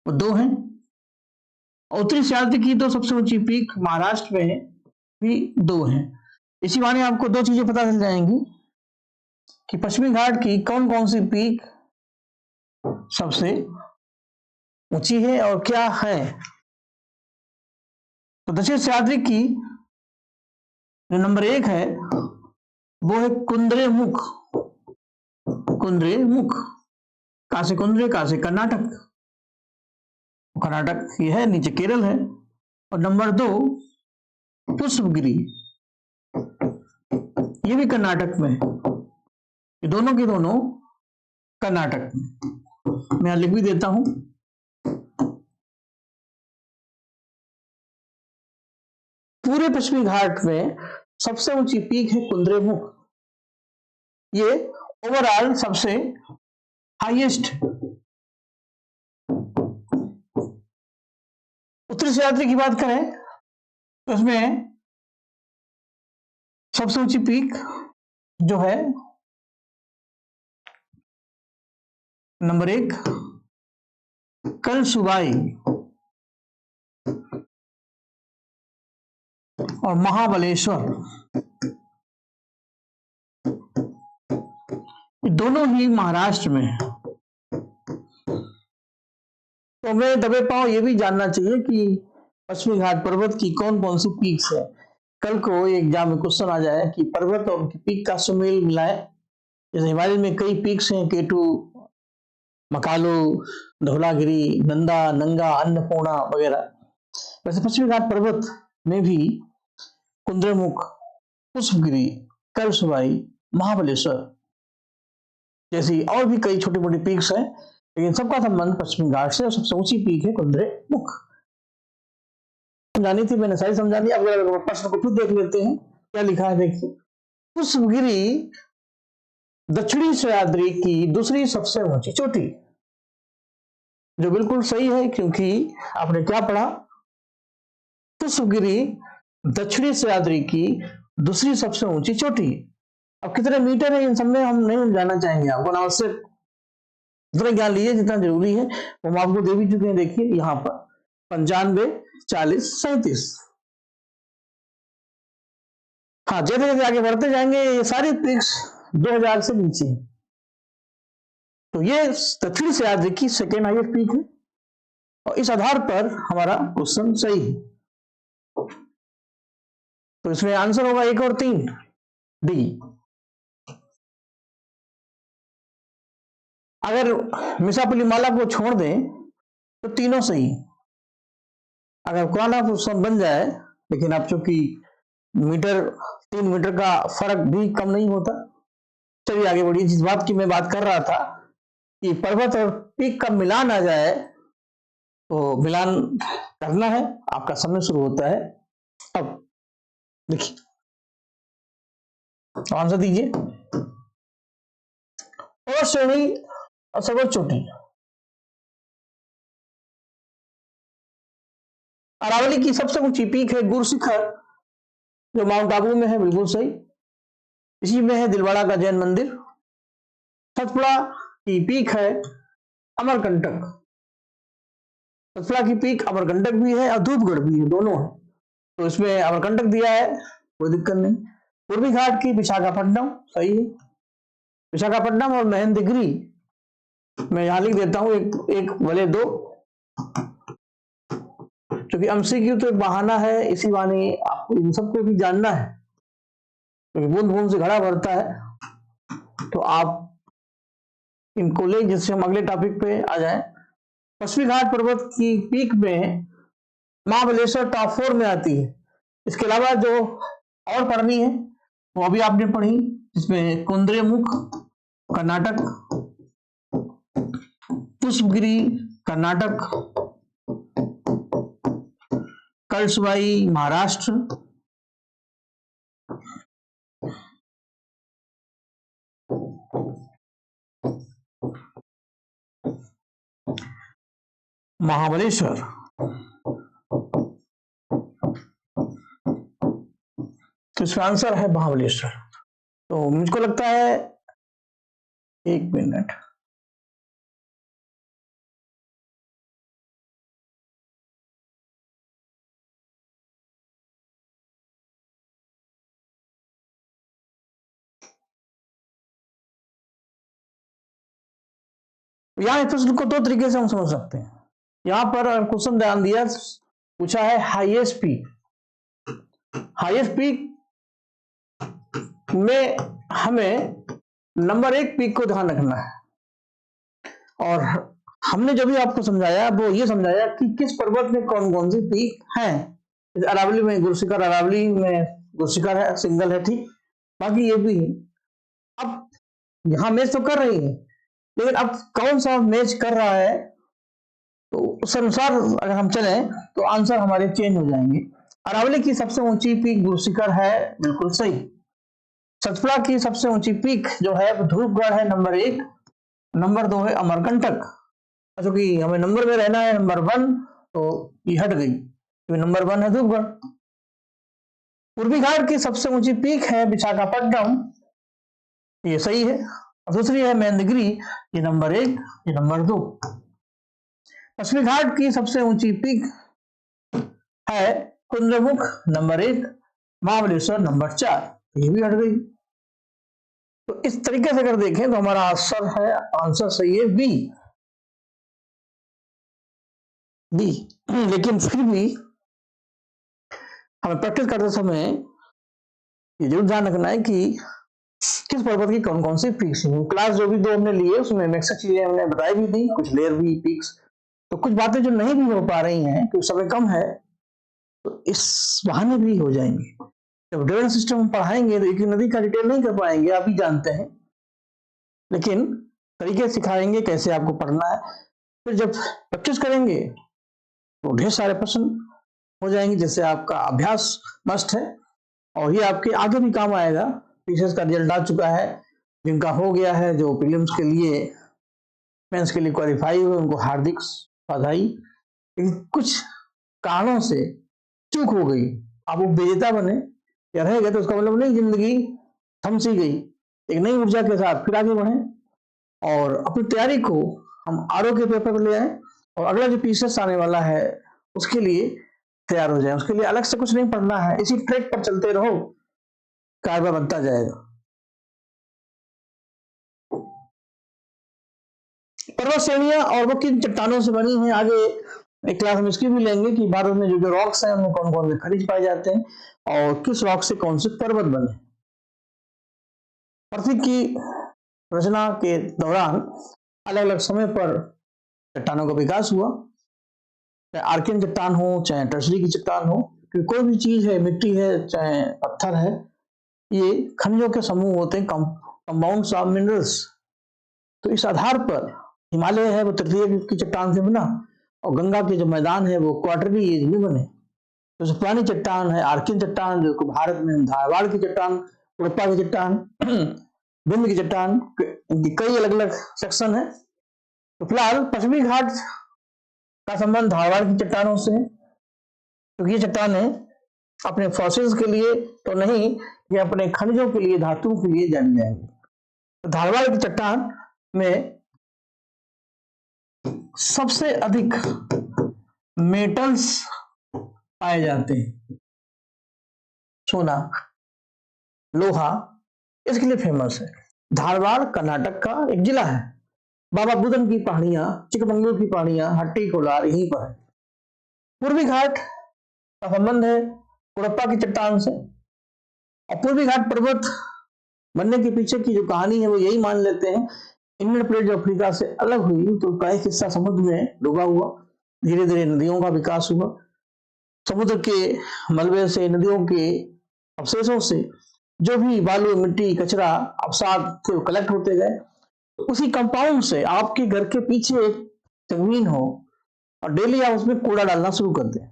वो 2 है। उत्तरी सह्याद्री की तो सबसे ऊंची पीक महाराष्ट्र में भी 2 है। इसी माने आपको 2 चीजें पता चल जाएंगी कि पश्चिमी घाट की कौन कौन सी पीक सबसे ऊंची है और क्या है। तो दक्षिण सह्याद्री की जो नंबर 1 है वो है कुद्रेमुख। कुद्रेमुख, कहां से कुंद्रे, कहां से कर्नाटक, कर्नाटक ये है, नीचे केरल है। और नंबर 2 पुष्पगिरी, ये भी कर्नाटक में, ये दोनों के दोनों कर्नाटक में। मैं लिख भी देता हूं, पूरे पश्चिमी घाट में सबसे ऊंची पीक है कुद्रेमुख। ये ओवरऑल सबसे हाईएस्ट। उत्तरी सह्याद्री की बात करें तो इसमें सबसे ऊंची पीक जो है नंबर 1 कलसुबाई और महाबलेश्वर, दोनों ही महाराष्ट्र में है। तो हमें दबे पांव ये भी जानना चाहिए कि पश्चिमी घाट पर्वत की कौन कौन सी पीक्स है। कल को एग्जाम में क्वेश्चन आ जाए कि पर्वत और पीक का सुमेल मिलाए। जैसे हिमालय में कई पीक्स हैं, केटू, मकालू, धौलागिरी, नंदा, नंगा, अन्नपूर्णा वगैरह। वैसे पश्चिमी घाट पर्वत में भी कुद्रेमुख, पुष्पगिरी, कलसुबाई, महाबलेश्वर जैसी और भी कई छोटी मोटी पीक्स हैं, लेकिन सबका संबंध पश्चिमी घाट से। और सबसे ऊंची पीक है कुद्रेमुख। समझानी थी मैंने, सारी समझा दी। अब प्रश्न को फिर देख लेते हैं क्या लिखा है। देखिए, पुष्पगिरी दक्षिणी सह्याद्री की दूसरी सबसे ऊंची चोटी। जो बिल्कुल सही है, क्योंकि आपने क्या पढ़ा, पुष्पगिरी दक्षिणी सह्याद्री की दूसरी सबसे ऊंची चोटी। अब कितने मीटर है इन सब में हम नहीं जानना चाहेंगे, आपको अनावश्यक उतना ज्ञान लीजिए जितना जरूरी है, वो हम आपको दे भी चुके हैं। देखिए यहाँ पर 95, 40, 37। हाँ, जैसे जैसे आगे बढ़ते जाएंगे ये सारी पिक्स 2000 से नीचे हैं। तो ये दक्षिण सह्याद्री की सेकेंड हाईएस्ट पीक है और इस आधार पर हमारा क्वेश्चन सही है। तो इसमें आंसर होगा 1 और 3, डी। अगर मिसापुलीमाला को छोड़ दें तो तीनों सही। अगर कुराना क्वेश्चन बन जाए, लेकिन अब चूंकि मीटर 3 मीटर का फर्क भी कम नहीं होता। चलिए आगे बढ़िए। जिस बात की मैं बात कर रहा था कि पर्वत और पीक का मिलान आ जाए, तो मिलान करना है, आपका समय शुरू होता है। अब देखिए, आंसर दीजिए। पर्वत श्रेणी और सर्वोच्च चोटी, अरावली की सबसे ऊंची पीक है गुरु शिखर, जो माउंट आबू में है, बिल्कुल सही। इसी में है दिलवाड़ा का जैन मंदिर। सतपुड़ा की पीक है अमरकंटक। सतपुड़ा की पीक अमरकंटक भी है और धूपगढ़ भी है, दोनों है। तो इसमें अमरकंटक दिया है, कोई दिक्कत नहीं। पूर्वी घाट की विशाखापट्टनम, सही है। विशाखापट्टनम और महेंद्रगिरी मैं यहां लिख देता हूं, एक भले दो, क्योंकि एमसीक्यू तो एक बहाना है, इसी बहाने आपको इन सबको भी जानना है, क्योंकि बूंद बूंद से घड़ा भरता है। तो आप इनको ले, जिससे हम अगले टॉपिक पे आ जाएं। पश्चिमी घाट पर्वत की पीक में महाबलेश्वर टॉप 4 में आती है। इसके अलावा जो और पढ़नी है वो अभी आपने पढ़ी, जिसमें कुंद्रेमुख कर्नाटक, पुष्पगिरी कर्नाटक, कलसुबाई महाराष्ट्र, महाबलेश्वर, तो इसका आंसर है महाबलेश्वर। तो मुझको लगता है, एक मिनट, यहां इस प्रश्न को दो तरीके से हम समझ सकते हैं। यहां पर क्वेश्चन ध्यान दिया, पूछा है हाईएस्ट पीक। हाईएस्ट पीक में हमें नंबर 1 पीक को ध्यान रखना है, और हमने जो भी आपको समझाया वो ये समझाया कि किस पर्वत में कौन कौन सी पीक हैं। अरावली में गुरुशिखर, अरावली में गुरुशिखर है, सिंगल है, ठीक। बाकी ये भी है। अब यहां मैच तो कर रही है, लेकिन अब कौन सा मैच कर रहा है, तो उस अनुसार अगर हम चले तो आंसर हमारे चेंज हो जाएंगे। अरावली की सबसे ऊंची पीक गुरुशिखर है, बिल्कुल सही। सतपुड़ा की सबसे ऊंची पीक जो है वो धूपगढ़ है, नंबर 1। नंबर 2 है अमरकंटक। क्योंकि हमें नंबर में रहना है, नंबर 1, तो ये हट गई, तो नंबर 1 है धूपगढ़। पूर्वी घाट की सबसे ऊंची पीक है विशाखापट्टनम, ये सही है। दूसरी है महेंद्रगिरी, ये नंबर 1, ये नंबर 2। पश्चिमी घाट की सबसे ऊंची पीक है कुंद्रेमुख, नंबर 1। महाबलेश्वर नंबर 4, ये भी हट गई। तो इस तरीके से अगर देखें तो हमारा आंसर सही है बी। लेकिन फिर भी हमें प्रैक्टिस करते समय ये जरूर ध्यान रखना है कि किस पर्वत की कौन कौन सी पीक्स हैं। क्लास जो भी 2 हमने लिए उसमें मैक्स चीजें हमने बताई भी थी, कुछ लेयर भी पीक्स, तो कुछ बातें जो नहीं भी हो पा रही हैं क्योंकि समय कम है, तो इस बहाने भी हो जाएंगे। जब ड्रेन सिस्टम पढ़ाएंगे तो एक नदी का डिटेल नहीं कर पाएंगे, आप ही जानते हैं, लेकिन तरीके सिखाएंगे कैसे आपको पढ़ना है। फिर जब प्रैक्टिस करेंगे तो ढेर सारे प्रश्न हो जाएंगे, जैसे आपका अभ्यास मस्ट है, और ये आपके आगे भी काम आएगा। पीसीएस का रिजल्ट आ चुका है, जिनका हो गया है, जो प्रीलिम्स के लिए मेंस के लिए क्वालिफाई हुए, उनको हार्दिक बधाई। लेकिन कुछ कारणों से चूक हो गई, आप वो विजेता बने या रह गए तो उसका मतलब नहीं जिंदगी थम सी गई। एक नई ऊर्जा के साथ फिर आगे बढ़े और अपनी तैयारी को हम आरओ के पेपर पर ले आए और अगला जो पीसीएस आने वाला है उसके लिए तैयार हो जाए। उसके लिए अलग से कुछ नहीं पढ़ना है, इसी ट्रैक पर चलते रहो, कारवा बनता जाएगा। पर्वत श्रेणियां और वो किन चट्टानों से बनी हैं, आगे एक क्लास हम इसकी भी लेंगे कि भारत में जो जो रॉक्स हैं उनमें कौन कौन से खनिज पाए जाते हैं और किस रॉक से कौन से पर्वत बने। पृथ्वी की रचना के दौरान अलग अलग समय पर चट्टानों का विकास हुआ, चाहे आर्कियन चट्टान हो चाहे टर्सरी की चट्टान हो, क्योंकि कोई भी चीज है, मिट्टी है चाहे पत्थर है, ये खनिजों के समूह होते हैं, कंपाउंड्स ऑफ मिनरल्स। तो इस आधार पर हिमालय है वो तृतीय की चट्टान से बना और गंगा के जो मैदान है वो क्वार्टरली एज में बने। तो पुरानी चट्टान है आर्कियन चट्टान, जो भारत में धारवाड़ की चट्टान, हड़प्पा की चट्टान, विंध्य की चट्टान, इनकी कई अलग अलग सेक्शन है। तो फिलहाल पश्चिमी घाट का संबंध धारवाड़ की चट्टानों से है, क्योंकि ये चट्टानें अपने फॉसिल्स के लिए तो नहीं, ये अपने खनिजों के लिए, धातुओं के लिए जानी जाएंगी। तो धारवाड़ की चट्टान में सबसे अधिक मेटल्स पाए जाते हैं, सोना, लोहा, इसके लिए फेमस है। धारवाड़ कर्नाटक का एक जिला है। बाबा बुदन की पहाड़ियां, चिकमंगलूर की पहाड़ियां, हट्टी कोलार यहीं पर है। पूर्वी घाट का संबंध है हड़प्पा की चट्टान से, और पूर्वी घाट पर्वत बनने के पीछे की जो कहानी है वो यही मान लेते हैं, इंग्लैंड प्लेट जो अफ्रीका से अलग हुई तो उसका एक हिस्सा समुद्र में डूबा हुआ, धीरे धीरे नदियों का विकास हुआ, समुद्र के मलबे से, नदियों के अवशेषों से जो भी बालू, मिट्टी, कचरा, अवसाद थे वो कलेक्ट होते गए। उसी कंपाउंड से आपके घर के पीछे एक जमीन हो और डेली आप उसमें कूड़ा डालना शुरू कर दें।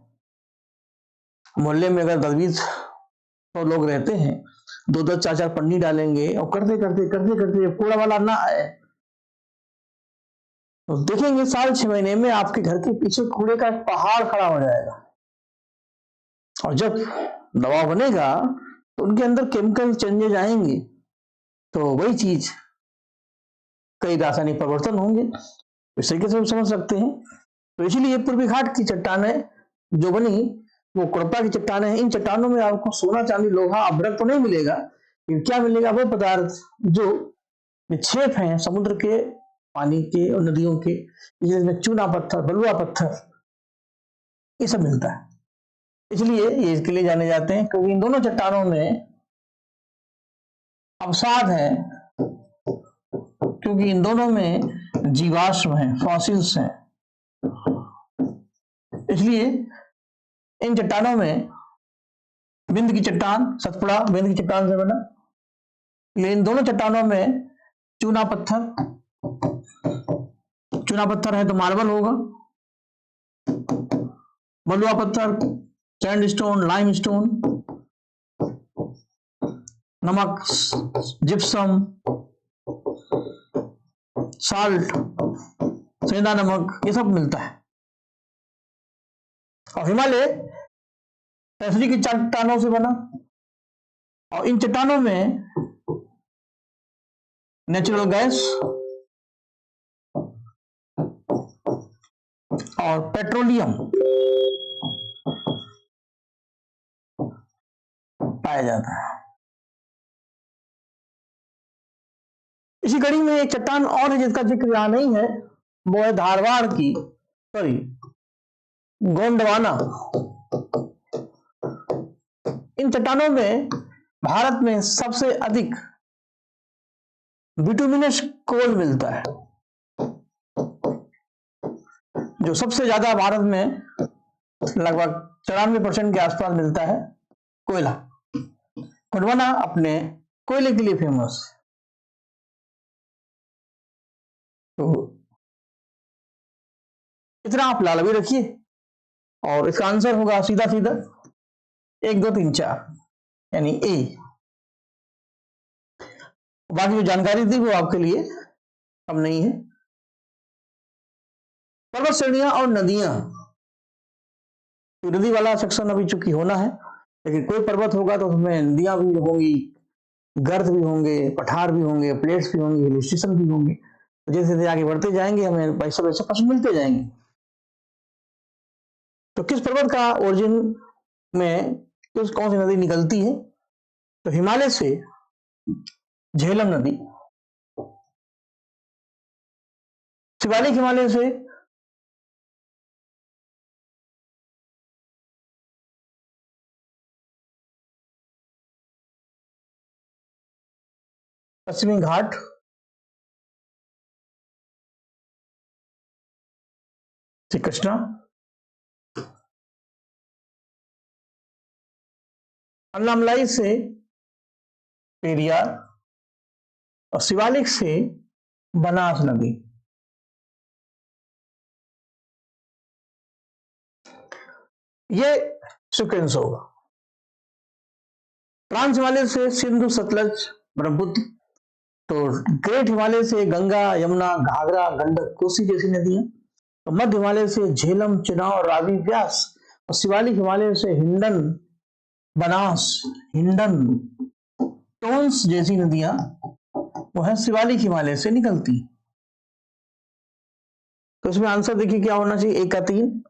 मोहल्ले में अगर 10-20 लोग रहते हैं, 2-2, 4-4 पन्नी डालेंगे और करते करते करते करते कूड़ा वाला ना आए तो देखेंगे साल 6 महीने में आपके घर के पीछे कूड़े का एक पहाड़ खड़ा हो जाएगा। और जब दबाव बनेगा तो उनके अंदर केमिकल चेंजेज आएंगे, तो वही चीज कई रासायनिक परिवर्तन होंगे, इस तरीके से हम समझ सकते हैं। तो इसीलिए पूर्वी घाट की चट्टानें जो बनी वो हड़प्पा की चट्टानें हैं। इन चट्टानों में आपको सोना, चांदी, लोहा, अभ्रक तो नहीं मिलेगा, लेकिन क्या मिलेगा, वो पदार्थ जो निक्षेप हैं समुद्र के, पानी के और नदियों के, जिसमें चूना पत्थर, बलुआ पत्थर, ये सब मिलता है। इसलिए ये इसके लिए जाने जाते हैं क्योंकि इन दोनों चट्टानों में अवसाद है, क्योंकि इन दोनों में जीवाश्म है, फॉसिल्स हैं। इसलिए इन चट्टानों में विंध्य की चट्टान, सतपुड़ा विंध्य की चट्टान से बना, लेकिन दोनों चट्टानों में चूना पत्थर है तो मार्बल होगा, बलुआ पत्थर, सैंडस्टोन, लाइमस्टोन, नमक, जिप्सम, साल्ट, सेंधा नमक, ये सब मिलता है। और हिमालय टर्सरी की चट्टानों से बना, और इन चट्टानों में नेचुरल गैस और पेट्रोलियम पाया जाता है। इसी कड़ी में एक चट्टान और है जिसका जिक्र यहां नहीं है, वो है धारवाड़ की, सॉरी, गोंडवाना। इन चट्टानों में भारत में सबसे अधिक बिटुमिनस कोल मिलता है, जो सबसे ज्यादा भारत में लगभग 94% के आसपास मिलता है कोयला। गोंडवाना अपने कोयले के लिए फेमस। तो इतना आप लाल भी रखिए और इसका आंसर होगा सीधा सीधा 1 2 3 4 यानी ए। बाकी जो जानकारी थी वो आपके लिए कम नहीं है। पर्वत श्रेणियां और नदियां, नदी वाला सेक्शन अभी चूंकि होना है, लेकिन कोई पर्वत होगा तो उसमें नदियां भी होंगी, गर्त भी होंगे, पठार भी होंगे, प्लेट्स भी होंगे, हिल स्टेशन भी होंगे। तो जैसे जैसे आगे बढ़ते जाएंगे हमें वैसे वैसे प्रश्न मिलते जाएंगे। तो किस पर्वत का ओरिजिन में कौन सी नदी निकलती है? तो हिमालय से झेलम नदी, शिवालिक हिमालय से पश्चिमी घाट, श्री कृष्णा, अन्नामलाई से पेरियार और शिवालिक से बनास नदी। ये सीक्वेंस होगा। ट्रांस हिमालय से सिंधु, सतलज, ब्रह्मपुत्र। तो ग्रेट हिमालय से गंगा, यमुना, घाघरा, गंडक, कोसी जैसी नदियां। तो मध्य हिमालय से झेलम, चिनाब, रावी, व्यास। और शिवालिक हिमालय से हिंडन, बनास, हिंडन, टोन्स जैसी नदियां वो है शिवालिक हिमालय से निकलती। तो इसमें आंसर देखिए क्या होना चाहिए, 1 का 3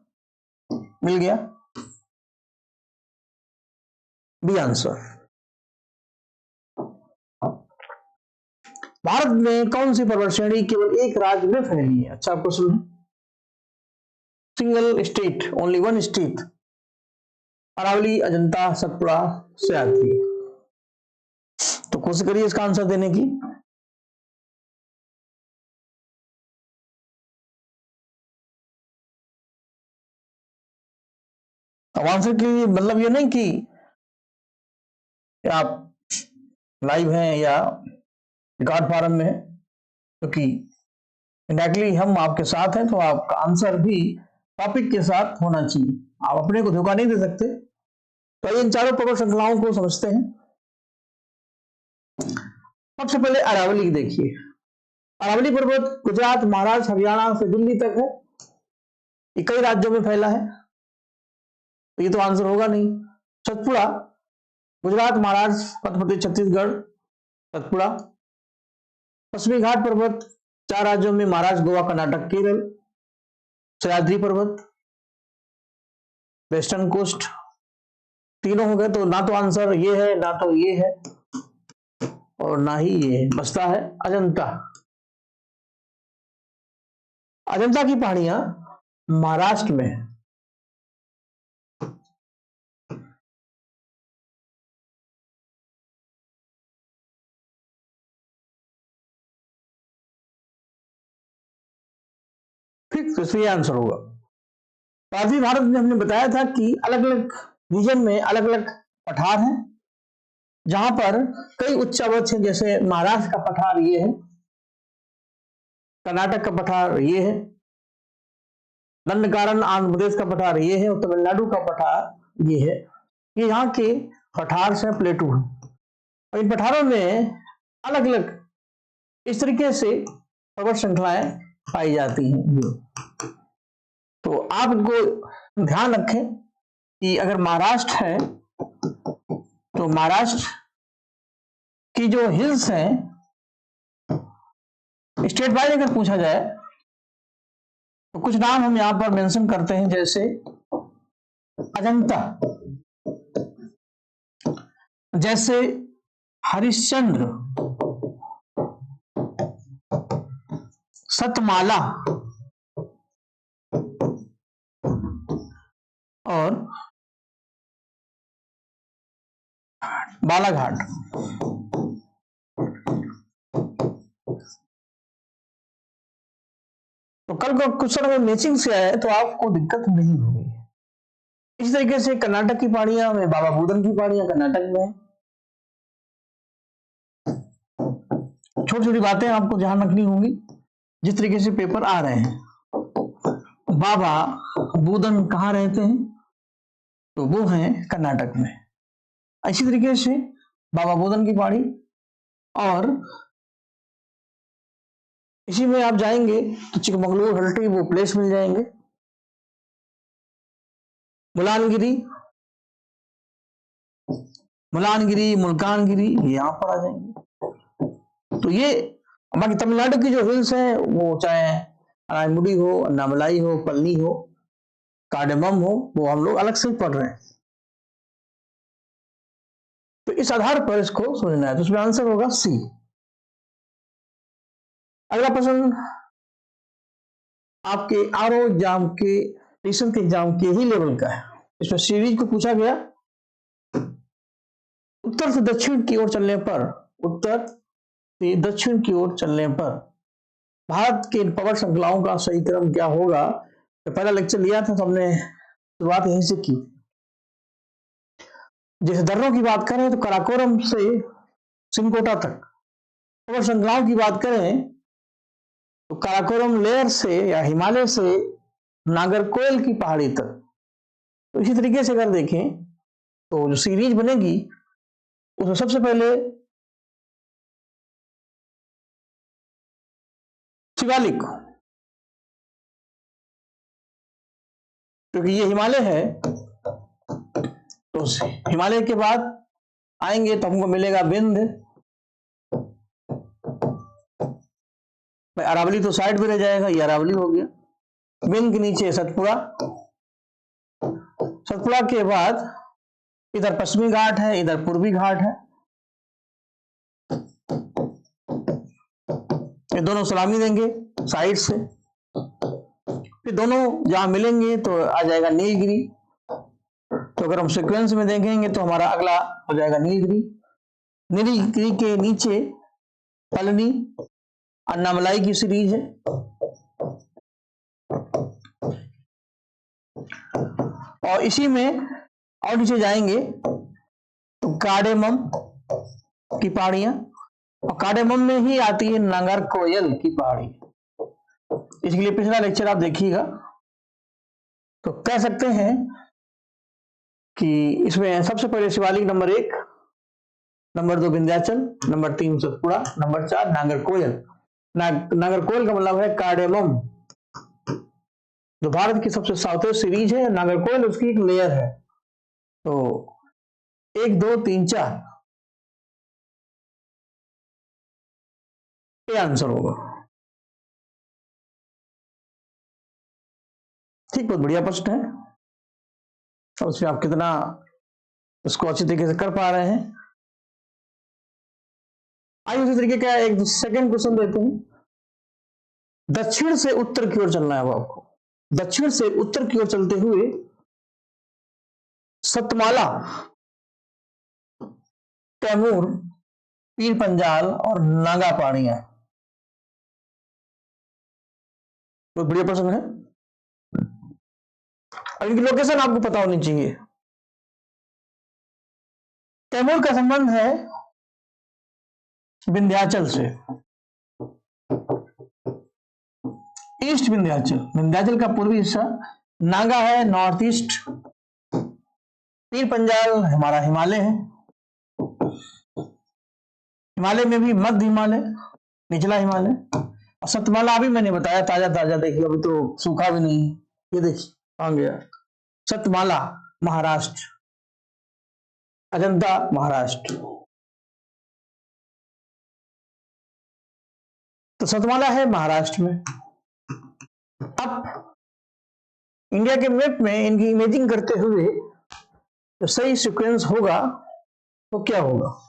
मिल गया, बी आंसर। भारत में कौन सी पर्वत श्रेणी केवल एक राज्य में फैली है? अच्छा क्वेश्चन है। Single state, only one state. Aravalli, Ajanta, Satpura, Sahyadri. तो कोशिश करिए इसका आंसर देने की। अब आंसर की मतलब ये नहीं कि आप लाइव हैं या रिकॉर्ड फॉरम में है, क्योंकि इनडायरेक्टली हम आपके साथ हैं, तो आपका आंसर भी टॉपिक के साथ होना चाहिए। आप अपने को धोखा नहीं दे सकते। तो इन चारों पर्वत श्रृंखलाओं को समझते हैं। सबसे पहले अरावली देखिए। अरावली पर्वत गुजरात, महाराष्ट्र, हरियाणा से दिल्ली तक है। ये कई राज्यों में फैला है, तो ये तो आंसर होगा नहीं। सतपुड़ा गुजरात, महाराष्ट्र, मध्य प्रदेश, छत्तीसगढ़, सतपुड़ा। पश्चिमी घाट पर्वत 4 राज्यों में, महाराष्ट्र, गोवा, कर्नाटक, केरल। सह्याद्री पर्वत वेस्टर्न कोस्ट। तीनों हो गए, तो ना तो आंसर ये है, ना तो ये है, और ना ही ये। बचता है अजंता। अजंता की पहाड़ियां महाराष्ट्र में है। ठीक, तो ये आंसर होगा। प्राचीन भारत में हमने बताया था कि अलग अलग रीजन में अलग अलग पठार हैं, जहां पर कई उच्चावच हैं। जैसे महाराष्ट्र का पठार ये है, कर्नाटक का पठार ये है, दंडकारण्य आंध्र प्रदेश का पठार ये है, और तमिलनाडु का पठार ये है। ये यहाँ के पठार से प्लेटू है, और इन पठारों में अलग अलग इस तरीके से पर्वत श्रृंखलाएं पाई जाती हैं। तो आप इनको ध्यान रखें कि अगर महाराष्ट्र है तो महाराष्ट्र की जो हिल्स हैं, स्टेट वाइज अगर पूछा जाए तो कुछ नाम हम यहां पर मेंशन करते हैं, जैसे अजंता, जैसे हरिश्चंद्र, सतमाला और बालाघाट। तो कल का क्वेश्चन अगर मैचिंग से आया है तो आपको दिक्कत नहीं होगी। इस तरीके से कर्नाटक की पहाड़ियां में, बाबा बुदन की पहाड़ियां कर्नाटक में है। छोटी छोटी बातें आपको ध्यान रखनी होंगी जिस तरीके से पेपर आ रहे हैं। बाबा बुदन कहाँ रहते हैं? तो वो हैं कर्नाटक में। इसी तरीके से बाबा बुदन की पहाड़ी और इसी में आप जाएंगे तो चिकमंगलूर, हल्टी वो प्लेस मिल जाएंगे, मुलानगिरी, मुल्कानगिरी यहाँ पर आ जाएंगे। तो ये बाकी तमिलनाडु की जो हिल्स है वो चाहे अनायमुडी हो, अन्नामलाई हो, पलनी हो, कार्डेमम हो, वो हम लोग अलग से ही पढ़ रहे हैं। तो इस आधार पर इसको समझना है। तो उसमें आंसर होगा सी। अगला प्रश्न आपके आरओ एग्जाम के, टीचर के एग्जाम के ही लेवल का है। इसमें सीरीज को पूछा गया, उत्तर से दक्षिण की ओर चलने पर, उत्तर से दक्षिण की ओर चलने पर भारत के पवन श्रृंखलाओं का सही क्रम क्या होगा। तो पहला लेक्चर लिया था तो हमने शुरुआत यहीं से की। जैसे दर्रों की बात करें तो कराकोरम से सिमकोटा तक, पवन श्रृंखलाओं की बात करें तो काराकोरम लेयर से या हिमालय से नागरकोइल की पहाड़ी तक। तो इसी तरीके से अगर देखें तो जो सीरीज बनेगी उसमें सबसे पहले शिवालिक, क्योंकि ये हिमालय है, तो हिमालय के बाद आएंगे तो हमको मिलेगा विंध्य, अरावली तो साइड में रह जाएगा, ये अरावली हो गया। विंध्य के नीचे सतपुड़ा, सतपुड़ा के बाद इधर पश्चिमी घाट है, इधर पूर्वी घाट है, ये दोनों सलामी देंगे साइड से। फिर दोनों जहां मिलेंगे तो आ जाएगा नीलगिरी। तो अगर हम सीक्वेंस में देखेंगे तो हमारा अगला हो जाएगा नीलगिरी। नीलगिरी के नीचे पलनी, अन्नामलाई की सीरीज है, और इसी में और नीचे जाएंगे तो कार्डेमम की पहाड़ियां, और कार्डेमम में ही आती है नागरकोइल की पहाड़ी। इसके लिए पिछला लेक्चर आप देखिएगा। तो कह सकते हैं कि इसमें सबसे पहले Shivalik number 1, number 2 Vindhyachal, number 3 Satpura, number 4 Nagercoil. Nagercoil का मतलब है कार्डेमम, जो भारत की सबसे साउथेस्ट सीरीज है। नागरकोइल उसकी एक लेयर है। तो 1 2 3 4 ये आंसर होगा। ठीक, बहुत बढ़िया प्रश्न है, और उसमें आप कितना उसको अच्छी तरीके से कर पा रहे हैं। आइए उसी तरीके का एक सेकंड क्वेश्चन देते हैं। दक्षिण से उत्तर की ओर चलना है अब आपको। दक्षिण से उत्तर की ओर चलते हुए सतमाला, कैमूर, पीर पंजाल और नागा पहाड़ियां। बहुत बढ़िया प्रश्न है, और इनकी लोकेशन आपको पता होनी चाहिए। कैमूर का संबंध है विंध्याचल से, ईस्ट विंध्याचल, विंध्याचल का पूर्वी हिस्सा। नागा है नॉर्थ ईस्ट, पीर पंजाल हमारा हिमालय है, हिमालय में भी मध्य हिमालय, निचला हिमालय, और सतमाला अभी मैंने बताया ताजा ताजा, देखिए अभी तो सूखा भी नहीं, ये देखिए आ गया सतमाला, महाराष्ट्र, अजंता महाराष्ट्र। तो सतमाला है महाराष्ट्र में। अब इंडिया के मैप में इनकी इमेजिंग करते हुए तो सही सीक्वेंस होगा तो क्या होगा।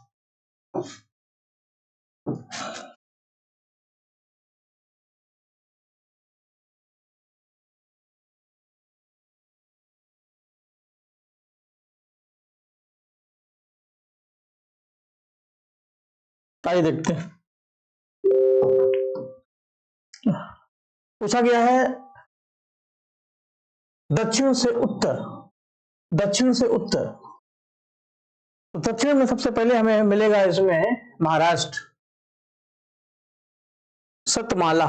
आइए देखते हैं। पूछा गया है दक्षिण से उत्तर, दक्षिण से उत्तर। तो दक्षिण में सबसे पहले हमें मिलेगा इसमें महाराष्ट्र, सतमाला,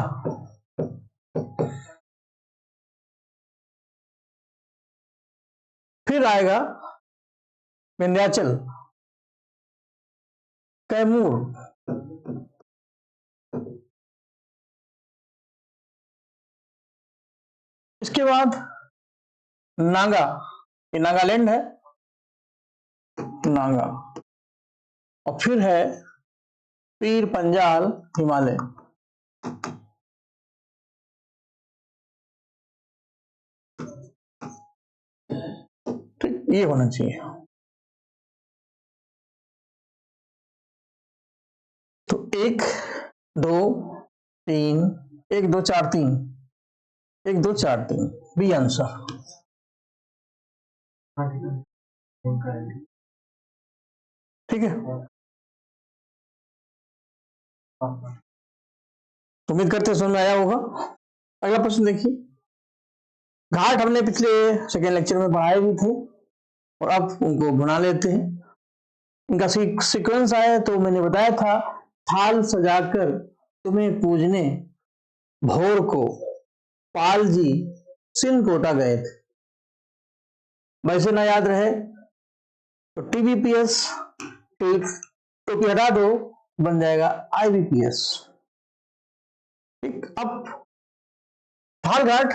फिर आएगा विंध्याचल, कैमूर, इसके बाद नागा, ये नागालैंड है, नागा। और फिर है पीर पंजाल हिमालय। ठीक, ये होना चाहिए। तो 1 2 3, 1 2 4 3, 1 2 4 3 बी आंसर। ठीक है, तो उम्मीद करते समझ में आया होगा। अगला प्रश्न देखिए। घाट हमने पिछले सेकेंड लेक्चर में पढ़ाए भी थे और अब उनको बना लेते हैं। इनका सीक्वेंस आया तो मैंने बताया था, थाल सजाकर तुम्हें पूजने भोर को पाल जी सिनकोटा गए थे। वैसे ना याद रहे तो टीबीपीएस टोपी हटा दो, बन जाएगा आईबीपीएस। ठीक, अब थाल घाट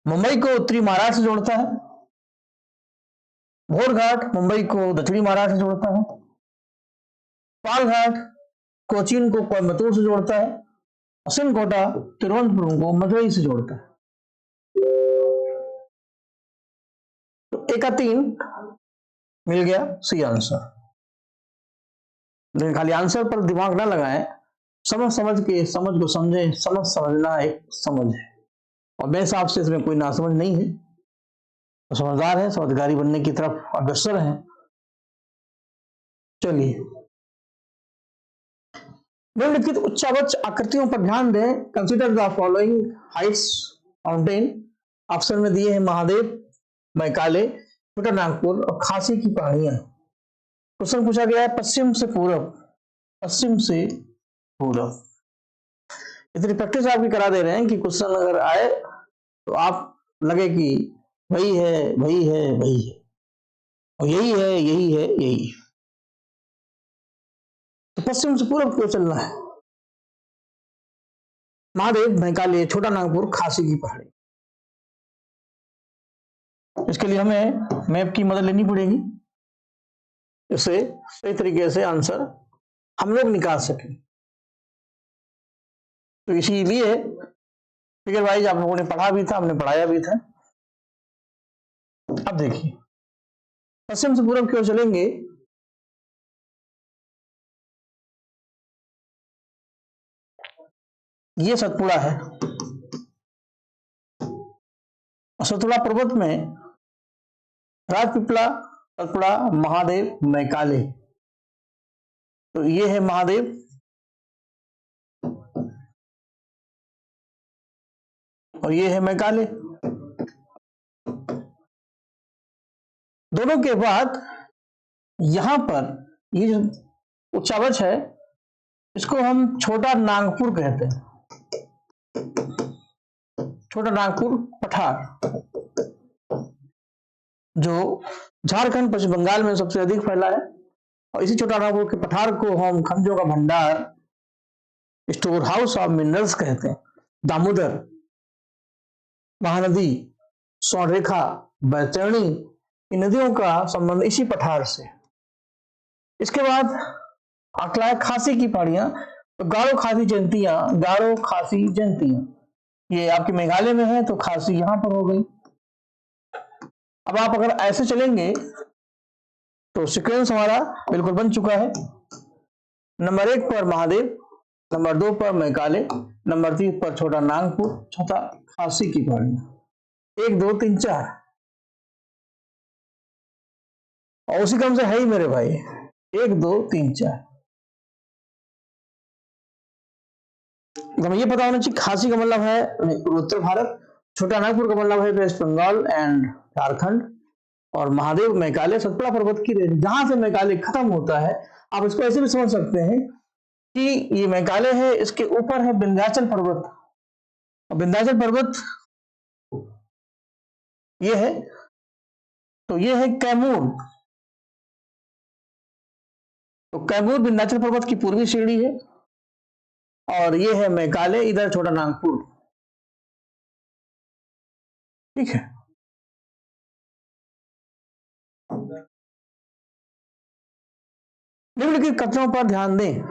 मुंबई को उत्तरी महाराष्ट्र से जोड़ता है, भोर घाट मुंबई को दक्षिणी महाराष्ट्र से जोड़ता है, पाल घाट कोचीन को कोयम्बतूर से जोड़ता है, सिनकोटा तिरुवनंतपुरम को मदुरई से जोड़ता है। तो 1 का 3 मिल गया, सी आंसर। लेकिन खाली आंसर पर दिमाग ना लगाएं, समझ के समझ को समझें। समझना एक समझ है और मेरे हिसाब से इसमें कोई नासमझ नहीं है, तो समझदार है, समझदारी बनने की तरफ अग्रसर है। चलिए, निम्नलिखित उच्चावच आकृतियों पर ध्यान दें। Consider the following Heights mountain. Option में दिए हैं महादेव, मैकाले, छोटा नागपुर और खासी की पहाड़ियां। क्वेश्चन पूछा गया है पश्चिम से पूरब, पश्चिम से पूरब। इतनी प्रैक्टिस आपकी करा दे रहे हैं कि क्वेश्चन अगर आए तो आप लगे कि वही है वही है वही है और यही है यही है यही है। तो पश्चिम से पूरब क्यों चलना है? महादेव, मैकाले, छोटा नागपुर, खासी की पहाड़ी। इसके लिए हमें मैप की मदद लेनी पड़ेगी, इससे सही तरीके से आंसर हम लोग निकाल सकें। तो इसीलिए फिगर वाइज आप लोगों ने पढ़ा भी था, हमने पढ़ाया भी था। अब देखिए पश्चिम से पूरब क्यों चलेंगे। ये सतपुड़ा है, सतपुड़ा पर्वत में राजपीपला, सतपुड़ा, महादेव, मैकाले। तो ये है महादेव और ये है मैकाले। दोनों के बाद यहां पर ये जो उच्चावच है इसको हम छोटा नागपुर कहते हैं, छोटा नागपुर पठार, जो झारखंड पश्चिम बंगाल में सबसे अधिक फैला है। और इसी छोटा नागपुर के पठार को हम खनिजों का भंडार, स्टोर हाउस ऑफ मिनरल्स कहते हैं। दामोदर, महानदी, स्वर्णरेखा, बैतरणी, इन नदियों का संबंध इसी पठार से। इसके बाद अगला है खासी की पहाड़ियां। तो गारो खासी जयंतियां, गारो खासी जयंतियां ये आपके मेघालय में है, तो खासी यहां पर हो गई। अब आप अगर ऐसे चलेंगे तो सीक्वेंस हमारा बिल्कुल बन चुका है। नंबर 1 पर महादेव, नंबर 2 पर मैकाले, नंबर 3 पर छोटा नागपुर, छोटा खासी की पहाड़ियां। 1 2 3 4 और उसी क्रम से है ही मेरे भाई, 1 2 3 4। हमें ये पता होना चाहिए खासी का मतलब है उत्तर भारत, छोटा नागपुर का मतलब है वेस्ट बंगाल एंड झारखंड, और महादेव मैकाले सतपुड़ा पर्वत की रेंज, जहां से मैकाले खत्म होता है। आप इसको ऐसे भी समझ सकते हैं कि ये मैकाले है, इसके ऊपर है विंध्याचल पर्वत, और विंध्याचल पर्वत ये है, तो ये है कैमूर। तो कैमूर विंध्याचल पर्वत की पूर्वी श्रेणी है और ये है मैकाले, इधर छोटा नागपुर। ठीक है। निम्नलिखित कथनों पर ध्यान दें।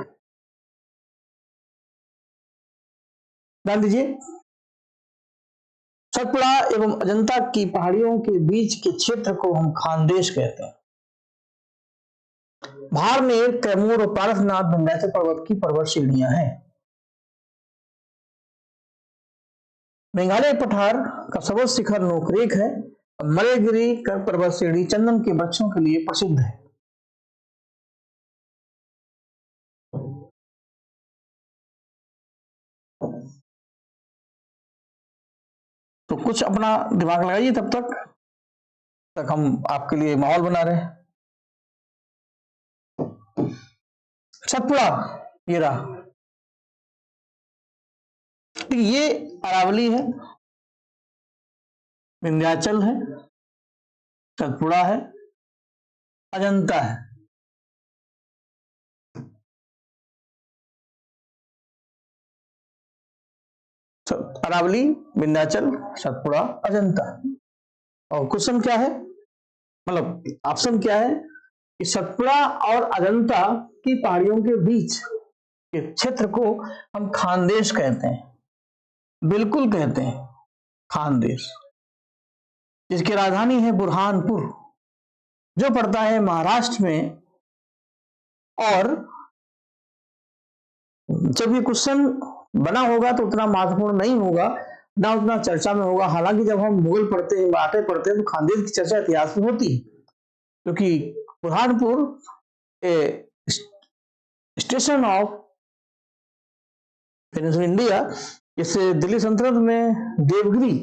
ध्यान दीजिए, सतपुड़ा एवं अजंता की पहाड़ियों के बीच के क्षेत्र को हम खानदेश कहते हैं। भारनेर, कैमूर और पारसनाथ विंध्याचल पर्वत की पर्वत श्रेणियां हैं। मेघालय पठार का सर्वोच्च शिखर नोकरेक है। मलयगिरी का पर्वत श्रेणी चंदन के वृक्षों के लिए प्रसिद्ध है। तो कुछ अपना दिमाग लगाइए, तब तक हम आपके लिए माहौल बना रहे हैं। सतपुड़ा ये रहा, ये अरावली है, विंध्याचल है, सतपुड़ा है, अजंता है। अरावली, विंध्याचल, सतपुड़ा, अजंता। और क्वेश्चन क्या है, मतलब ऑप्शन क्या है कि सतपुड़ा और अजंता की पहाड़ियों के बीच के क्षेत्र को हम खानदेश कहते हैं। बिल्कुल कहते हैं खानदेश, जिसकी राजधानी है बुरहानपुर, जो पड़ता है महाराष्ट्र में। और जब ये क्वेश्चन बना होगा तो उतना महत्वपूर्ण नहीं होगा, ना उतना चर्चा में होगा। हालांकि जब हम मुगल पढ़ते हैं, मराठे पढ़ते हैं, तो खानदेश की चर्चा इतिहास में होती है, क्योंकि बुरहानपुर स्टेशन ऑफ इंडिया, जैसे दिल्ली सल्तनत में देवगिरी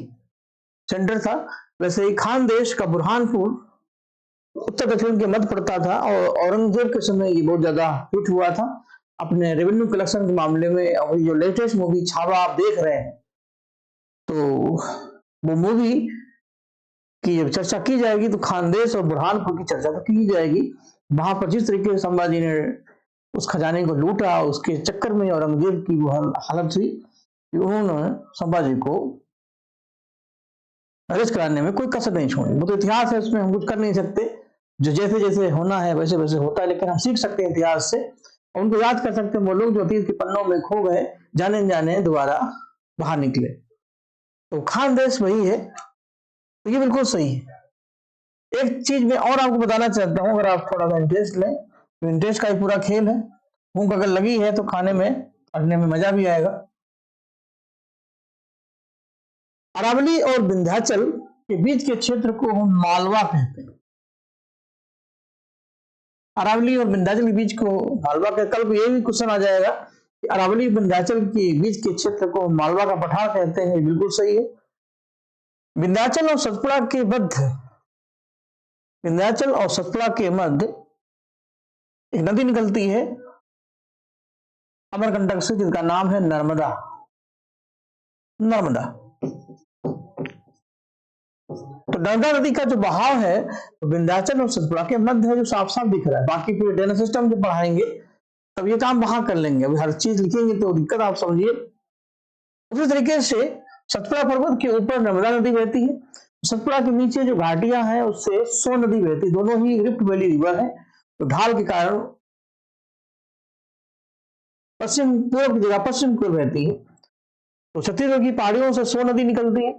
सेंटर था, वैसे ही खानदेश का बुरहानपुर उत्तर दक्षिण के मध्य पड़ता था। और औरंगजेब के समय ये बहुत ज्यादा हिट हुआ था अपने रेवेन्यू कलेक्शन के मामले में। और जो लेटेस्ट मूवी छावा आप देख रहे हैं, तो वो मूवी की जब चर्चा की जाएगी तो खानदेश और बुरहानपुर की चर्चा तो की जाएगी। वहां पर जिस तरीके से संभाजी ने उस खजाने को लूटा, उसके चक्कर में औरंगजेब की वो हालत हुई कि उन्होंने संभाजी को अरेस्ट कराने में कोई कसर नहीं छोड़ी। वो तो इतिहास है, उसमें हम कुछ कर नहीं सकते। जो जैसे जैसे होना है वैसे वैसे होता है, लेकिन हम सीख सकते हैं इतिहास से, और उनको याद कर सकते हैं। वो लोग जो अतीत के पन्नों में खो गए, जाने जाने दोबारा बाहर निकले। तो खानदेश वही है, तो ये बिल्कुल सही है। एक चीज मैं और आपको बताना चाहता हूं, अगर आप थोड़ा सा इंटरेस्ट लें तो इंटरेस्ट का ही पूरा खेल है। भूख अगर लगी है तो खाने में पढ़ने में मजा भी आएगा। अरावली और विंध्याचल के बीच के क्षेत्र को हम मालवा कहते हैं। अरावली और विंध्याचल के बीच को मालवा के, कल को ये भी क्वेश्चन आ जाएगा कि अरावली विंध्याचल के बीच के क्षेत्र को मालवा का पठार कहते हैं। बिल्कुल सही है। विंध्याचल और सतपुड़ा के मध्य, विंध्याचल और सतपुड़ा के मध्य एक नदी निकलती है अमरकंटक से, जिनका नाम है नर्मदा। नर्मदा, तो नर्मदा नदी का जो बहाव है तो विंध्याचल और सतपुड़ा के मध्य है, जो साफ साफ दिख रहा है। बाकी पूरे ड्रेनेज सिस्टम जो पढ़ाएंगे तब ये काम वहां कर लेंगे, अभी हर चीज लिखेंगे तो दिक्कत आप समझिए। उसी तरीके से सतपुड़ा पर्वत के ऊपर नर्मदा नदी बहती है, सतपुड़ा के नीचे जो घाटियां हैं उससे सोन नदी बहती है। दोनों ही रिफ्ट वैली रिवर है, तो ढाल के कारण पश्चिम पूर्व की जगह पश्चिम की ओर बहती है। तो छत्तीसगढ़ की पहाड़ियों से सोन नदी निकलती है,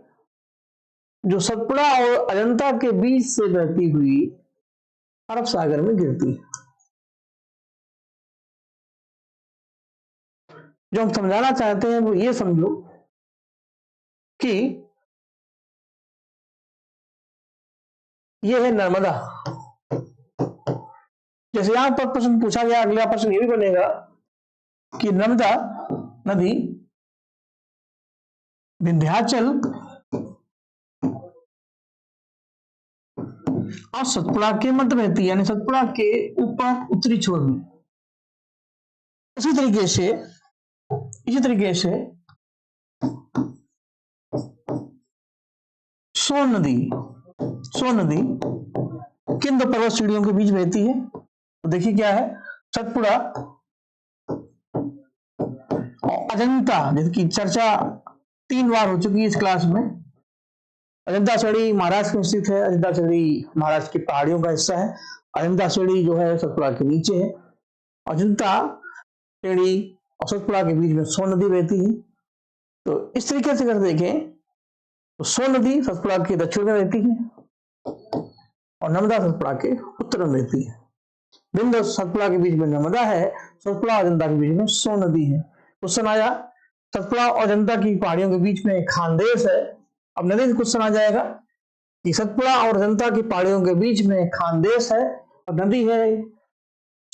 जो सतपुड़ा और अजंता के बीच से बहती हुई अरब सागर में गिरती है। जो हम समझाना चाहते हैं वो ये समझो कि ये है नर्मदा। जैसे यहां पर प्रश्न पूछा गया, अगला प्रश्न ये भी बनेगा कि नर्मदा नदी विंध्याचल और सतपुड़ा के मध्य बहती है, यानी सतपुड़ा के ऊपर उत्तरी छोर में। इसी तरीके से सोन नदी किन दो पर्वत श्रेणियों के बीच बहती है? तो देखिए क्या है, सतपुड़ा और अजंता, जिसकी चर्चा 3 बार हो चुकी है इस क्लास में। अजंता श्रेणी महाराष्ट्र में स्थित है। अजंता श्रेणी महाराष्ट्र की पहाड़ियों का हिस्सा है। अजंता श्रेणी जो है सतपुड़ा के नीचे है। अजंता श्रेणी और सतपुड़ा के बीच में सोन नदी बहती है। तो इस तरीके से अगर देखें तो सोन नदी सतपुड़ा के दक्षिण में बहती है और नर्मदा सतपुड़ा के उत्तर में बहती है। बिंदु सतपुड़ा के बीच में नर्मदा है, सतपुड़ा और अजंता के बीच में सोन नदी है। क्वेश्चन आया सतपुड़ा और अजंता की पहाड़ियों के बीच में खानदेश है। अब नदी से क्वेश्चन आ जाएगा कि सतपुड़ा और अजंता की पहाड़ियों के बीच में खानदेश है और नदी है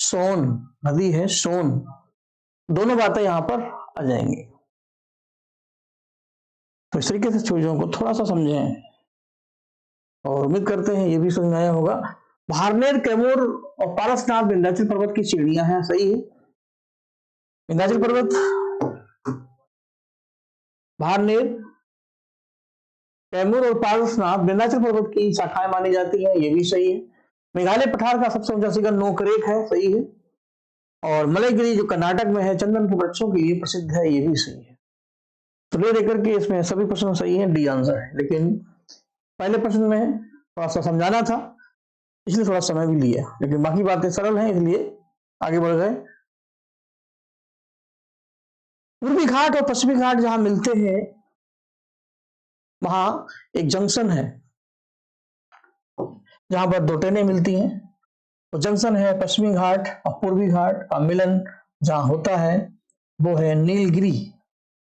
सोन, नदी है सोन। दोनों बातें यहां पर आ जाएंगी। तो इस तरीके से चीजों को थोड़ा सा समझें और उम्मीद करते हैं ये भी समझ आया होगा। भारनेर, कैमूर और पारसनाथ विंध्याचल पर्वत की श्रेणियां हैं, सही है। विंध्याचल पर्वत, भारनेर, कैमूर और पारसनाथ विंध्याचल पर्वत की शाखाएं मानी जाती है, ये भी सही है। मेघालय पठार का सबसे ऊंचा शिखर नोकरेक है, सही है। और मलयगिरी जो कर्नाटक में है चंदन के वृक्षों के लिए प्रसिद्ध है, ये भी सही है। तो ले लेकर के इसमें सभी प्रश्न सही हैं, डी आंसर है। लेकिन पहले प्रश्न में थोड़ा सा समझाना था इसलिए थोड़ा समय भी लिया, लेकिन बाकी बातें सरल हैं इसलिए आगे बढ़ गए। पूर्वी घाट और पश्चिमी घाट जहां मिलते हैं वहां एक जंक्शन है जहां पर दो ट्रेनें मिलती हैं। तो जंक्शन है पश्चिमी घाट और पूर्वी घाट का मिलन जहां होता है वो है नीलगिरी।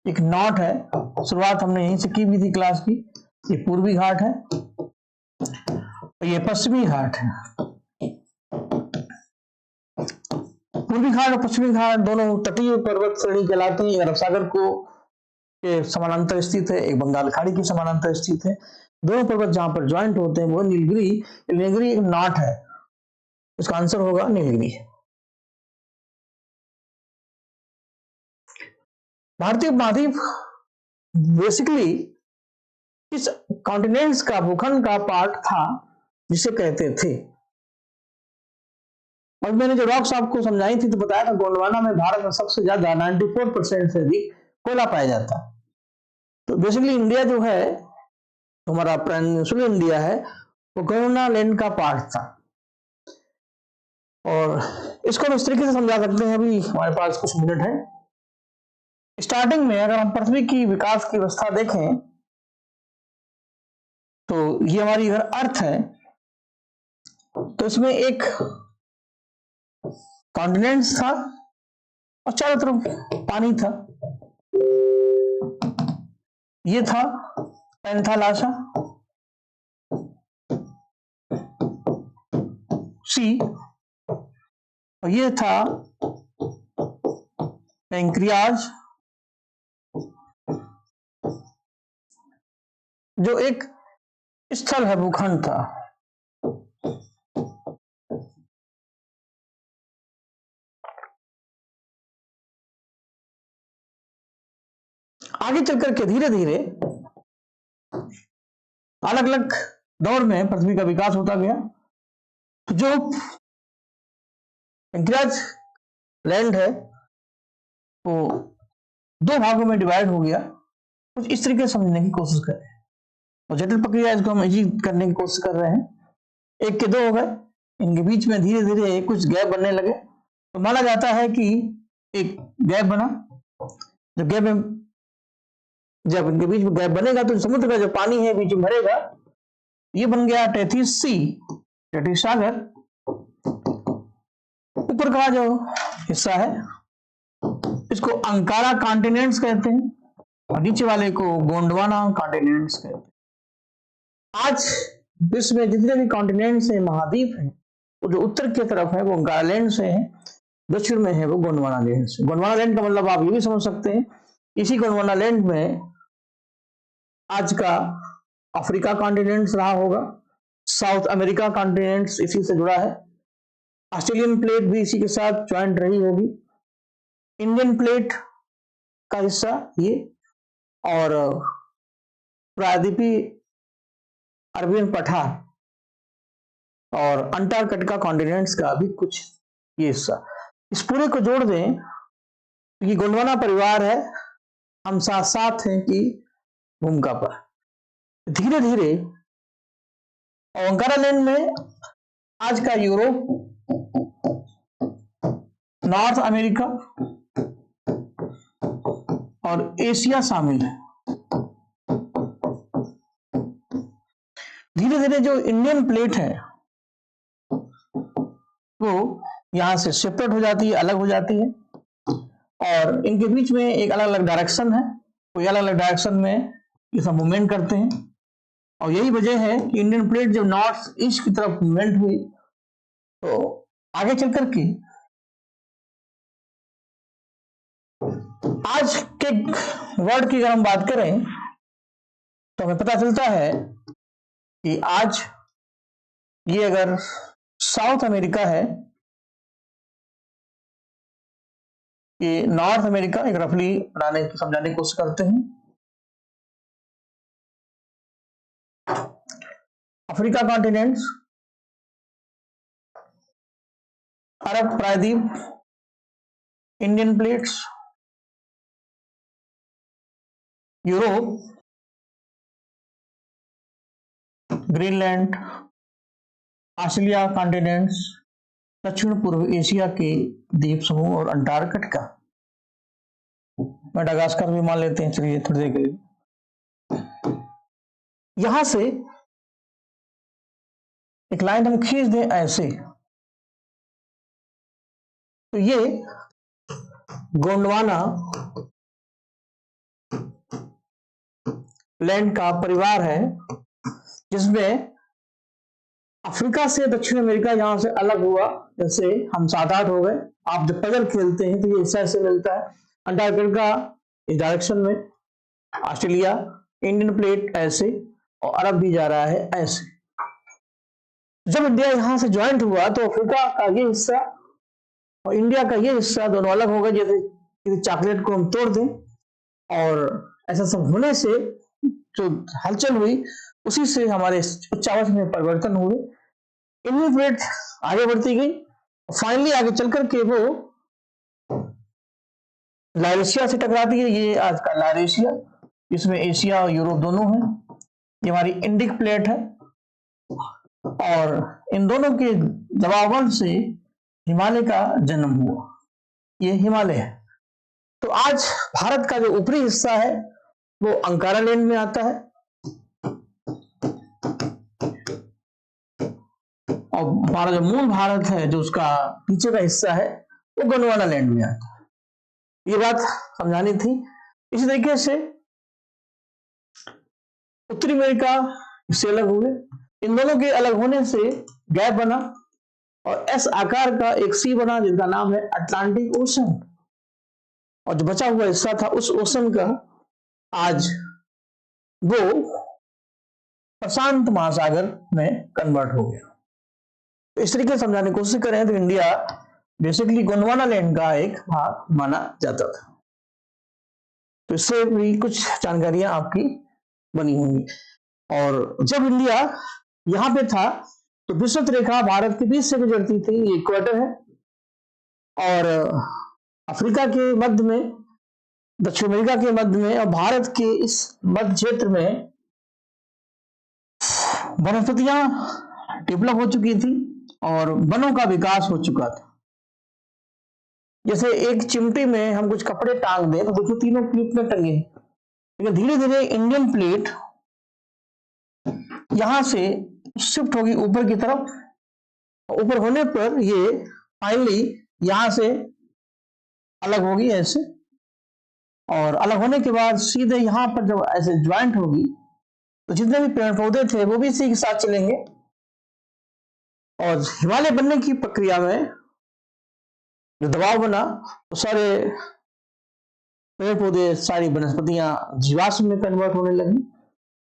एक नॉट है, शुरुआत हमने यहीं से की भी थी क्लास की। ये पूर्वी घाट है और ये पश्चिमी घाट है। पूर्वी घाट और पश्चिमी घाट दोनों तटीय पर्वत श्रेणी कहलाते हैं। अरब सागर को के समानांतर स्थित है, एक बंगाल खाड़ी के समानांतर स्थित है। दोनों पर्वत जहां पर ज्वाइंट होते हैं वो नीलगिरी। नीलगिरी एक नॉट है, इसका आंसर होगा नीलगिरी। भारतीय उपमहाद्वीप बेसिकली इस कॉन्टिनेंट्स का भूखंड का पार्ट था जिसे कहते थे। और मैंने जो रॉक्स आपको समझाई थी तो बताया था गोंडवाना में भारत में सबसे ज्यादा 94% से अधिक कोयला पाया जाता है। तो बेसिकली इंडिया जो है हमारा पेनिनसुलर इंडिया है वो गोंडवाना लैंड का पार्ट था। और इसको हम इस तरीके से समझा सकते हैं, अभी हमारे पास कुछ मिनट है। स्टार्टिंग में अगर हम पृथ्वी की विकास की अवस्था देखें तो ये हमारी अगर अर्थ है तो इसमें एक कॉन्टिनेंट्स था और चारों तरफ पानी था। ये था पैंथालाशा सी और ये था पैंक्रियाज जो एक स्थल है, भूखंड था। आगे चलकर के धीरे धीरे अलग अलग दौर में पृथ्वी का विकास होता गया। तो जो पैंक्रियाज लैंड है वो दो भागों में डिवाइड हो गया। कुछ इस तरीके से समझने की कोशिश करें और जटिल प्रक्रिया इसको हम इजी करने की कोशिश कर रहे हैं। एक के दो हो गए, इनके बीच में धीरे धीरे कुछ गैप बनने लगे। तो माना जाता है कि एक गैप बना, जब गैप में जब इनके बीच में गैप बनेगा तो समुद्र का जो पानी है बीच में भरेगा, ये बन गया टेथिस सी, टेथिस सागर। ऊपर का जो हिस्सा है इसको अंकारा कॉन्टिनेंट्स कहते हैं और नीचे वाले को गोंडवाना कॉन्टिनेंट्स कहते हैं। आज विश्व में जितने भी कॉन्टिनेंट्स हैं, महाद्वीप हैं, वो जो उत्तर की तरफ है वो अंकारा लैंड से है, दक्षिण में है वो गोंडवाना लैंड से। गोंडवाना लैंड का मतलब आप ये भी समझ सकते हैं, इसी गोंडवाना लैंड में आज का अफ्रीका कॉन्टिनेंट्स रहा होगा, साउथ अमेरिका कॉन्टिनेंट्स इसी से जुड़ा है, ऑस्ट्रेलियन प्लेट भी इसी के साथ ज्वाइंट रही होगी, इंडियन प्लेट का हिस्सा ये, और प्रायद्वीपीय अरबियन पठार और अंटार्कटिका कॉन्टिनेंट्स का भी कुछ ये हिस्सा। इस पूरे को जोड़ दें तो ये गोंडवाना परिवार है। हम साथ साथ हैं कि भूमिका पर। धीरे धीरे अंकारा लैंड में आज का यूरोप, नॉर्थ अमेरिका और एशिया शामिल है। धीरे धीरे जो इंडियन प्लेट है वो यहां से सेपरेट हो जाती है, अलग हो जाती है, और इनके बीच में एक अलग अलग डायरेक्शन है, कोई अलग अलग डायरेक्शन में ये सब मूवमेंट करते हैं। और यही वजह है कि इंडियन प्लेट जब नॉर्थ ईस्ट की तरफ मूवमेंट हुई तो आगे चल करके आज के वर्ल्ड की अगर हम बात करें तो हमें पता चलता है कि आज ये अगर साउथ अमेरिका है, ये नॉर्थ अमेरिका, एक रफली बनाने की समझाने की कोशिश करते हैं। अफ्रीका कॉन्टिनेंट, अरब प्रायद्वीप, Indian plates, Europe, Greenland, Australia continents, दक्षिण पूर्व एशिया के द्वीप समूह और अंटार्कटिका, मेडागास्कर भी मान लेते हैं। चलिए थोड़ी देर के लिए यहां से एक लाइन हम खींच दें ऐसे, तो ये गोंडवाना लैंड का परिवार है, जिसमें अफ्रीका से दक्षिण अमेरिका यहां से अलग हुआ, जैसे हम 7-8 हो गए। आप जब पजल खेलते हैं तो ये हिस्सा ऐसे मिलता है, अंटार्कटिका इस डायरेक्शन में, ऑस्ट्रेलिया, इंडियन प्लेट ऐसे, और अरब भी जा रहा है ऐसे। जब इंडिया यहां से ज्वाइंट हुआ तो अफ्रीका का ये हिस्सा और इंडिया का ये हिस्सा दोनों अलग हो गए, जैसे चॉकलेट को हम तोड़ दें। और ऐसा सब होने से जो हलचल हुई उसी से हमारे उच्चावच में परिवर्तन हुए, इंडियन प्लेट आगे बढ़ती गई, फाइनली आगे चल करके वो लारेशिया से टकराती है। ये आज का लारेशिया, इसमें एशिया और यूरोप दोनों हैं। ये हमारी इंडिक प्लेट है, और इन दोनों के दबाव से हिमालय का जन्म हुआ, ये हिमालय है। तो आज भारत का जो ऊपरी हिस्सा है वो अंकारा लैंड में आता है, और हमारा जो मूल भारत है, जो उसका पीछे का हिस्सा है, वो गोंडवाना लैंड में आता है। ये बात समझानी थी। इसी तरीके से उत्तरी अमेरिका इससे अलग हुए, इन दोनों के अलग होने से गैप बना और एस आकार का एक सी बना, जिसका नाम है अटलांटिक ओशन, और जो बचा हुआ हिस्सा था उस ओशन का आज वो प्रशांत महासागर में कन्वर्ट हो गया। तो इस तरीके से समझाने की कोशिश करें तो इंडिया बेसिकली गोंडवाना लैंड का एक भाग माना जाता था। तो इससे भी कुछ जानकारियां आपकी बनी होंगी। और जब इंडिया यहां पे था तो विषुवत रेखा भारत के बीच से गुजरती थी, ये इक्वेटर है, और अफ्रीका के मध्य में, दक्षिण अमेरिका के मध्य में और भारत के इस मध्य क्षेत्र में वनस्पतियां डेवलप हो चुकी थी और वनों का विकास हो चुका था। जैसे एक चिमटी में हम कुछ कपड़े टांग दें तो देखिए तीनों क्लिप में टंगे हैं, लेकिन धीरे धीरे इंडियन प्लेट यहां से शिफ्ट होगी ऊपर की तरफ, ऊपर होने पर ये फाइनली यहां से अलग होगी ऐसे, और अलग होने के बाद सीधे यहां पर जब ऐसे ज्वाइंट होगी तो जितने भी पेड़ पौधे थे वो भी इसी के साथ चलेंगे, और हिमालय बनने की प्रक्रिया में जो दबाव बना तो सारे पेड़ पौधे, सारी वनस्पतियां जीवाश्म में कन्वर्ट होने लगी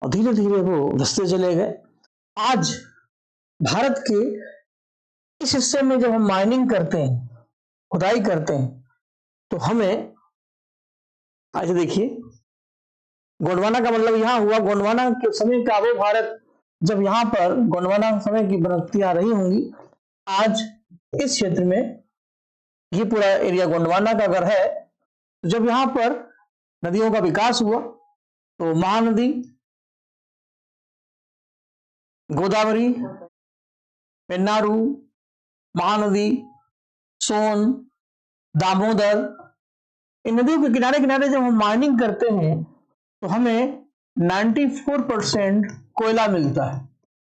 और धीरे धीरे वो रास्ते चले गए। आज भारत के इस हिस्से में जब हम माइनिंग करते हैं, खुदाई करते हैं, तो हमें आज देखिए गोंडवाना का मतलब यहां हुआ, गोंडवाना के समय का वो भारत जब यहां पर गोंडवाना समय की वनस्पतियां रही होंगी, आज इस क्षेत्र में ये पूरा एरिया गोंडवाना का अगर है, तो जब यहां पर नदियों का विकास हुआ तो महानदी गोदावरी, पेन्नारू, महानदी, सोन, दामोदर। इन नदियों के किनारे किनारे जब हम माइनिंग करते हैं तो हमें 94% कोयला मिलता है।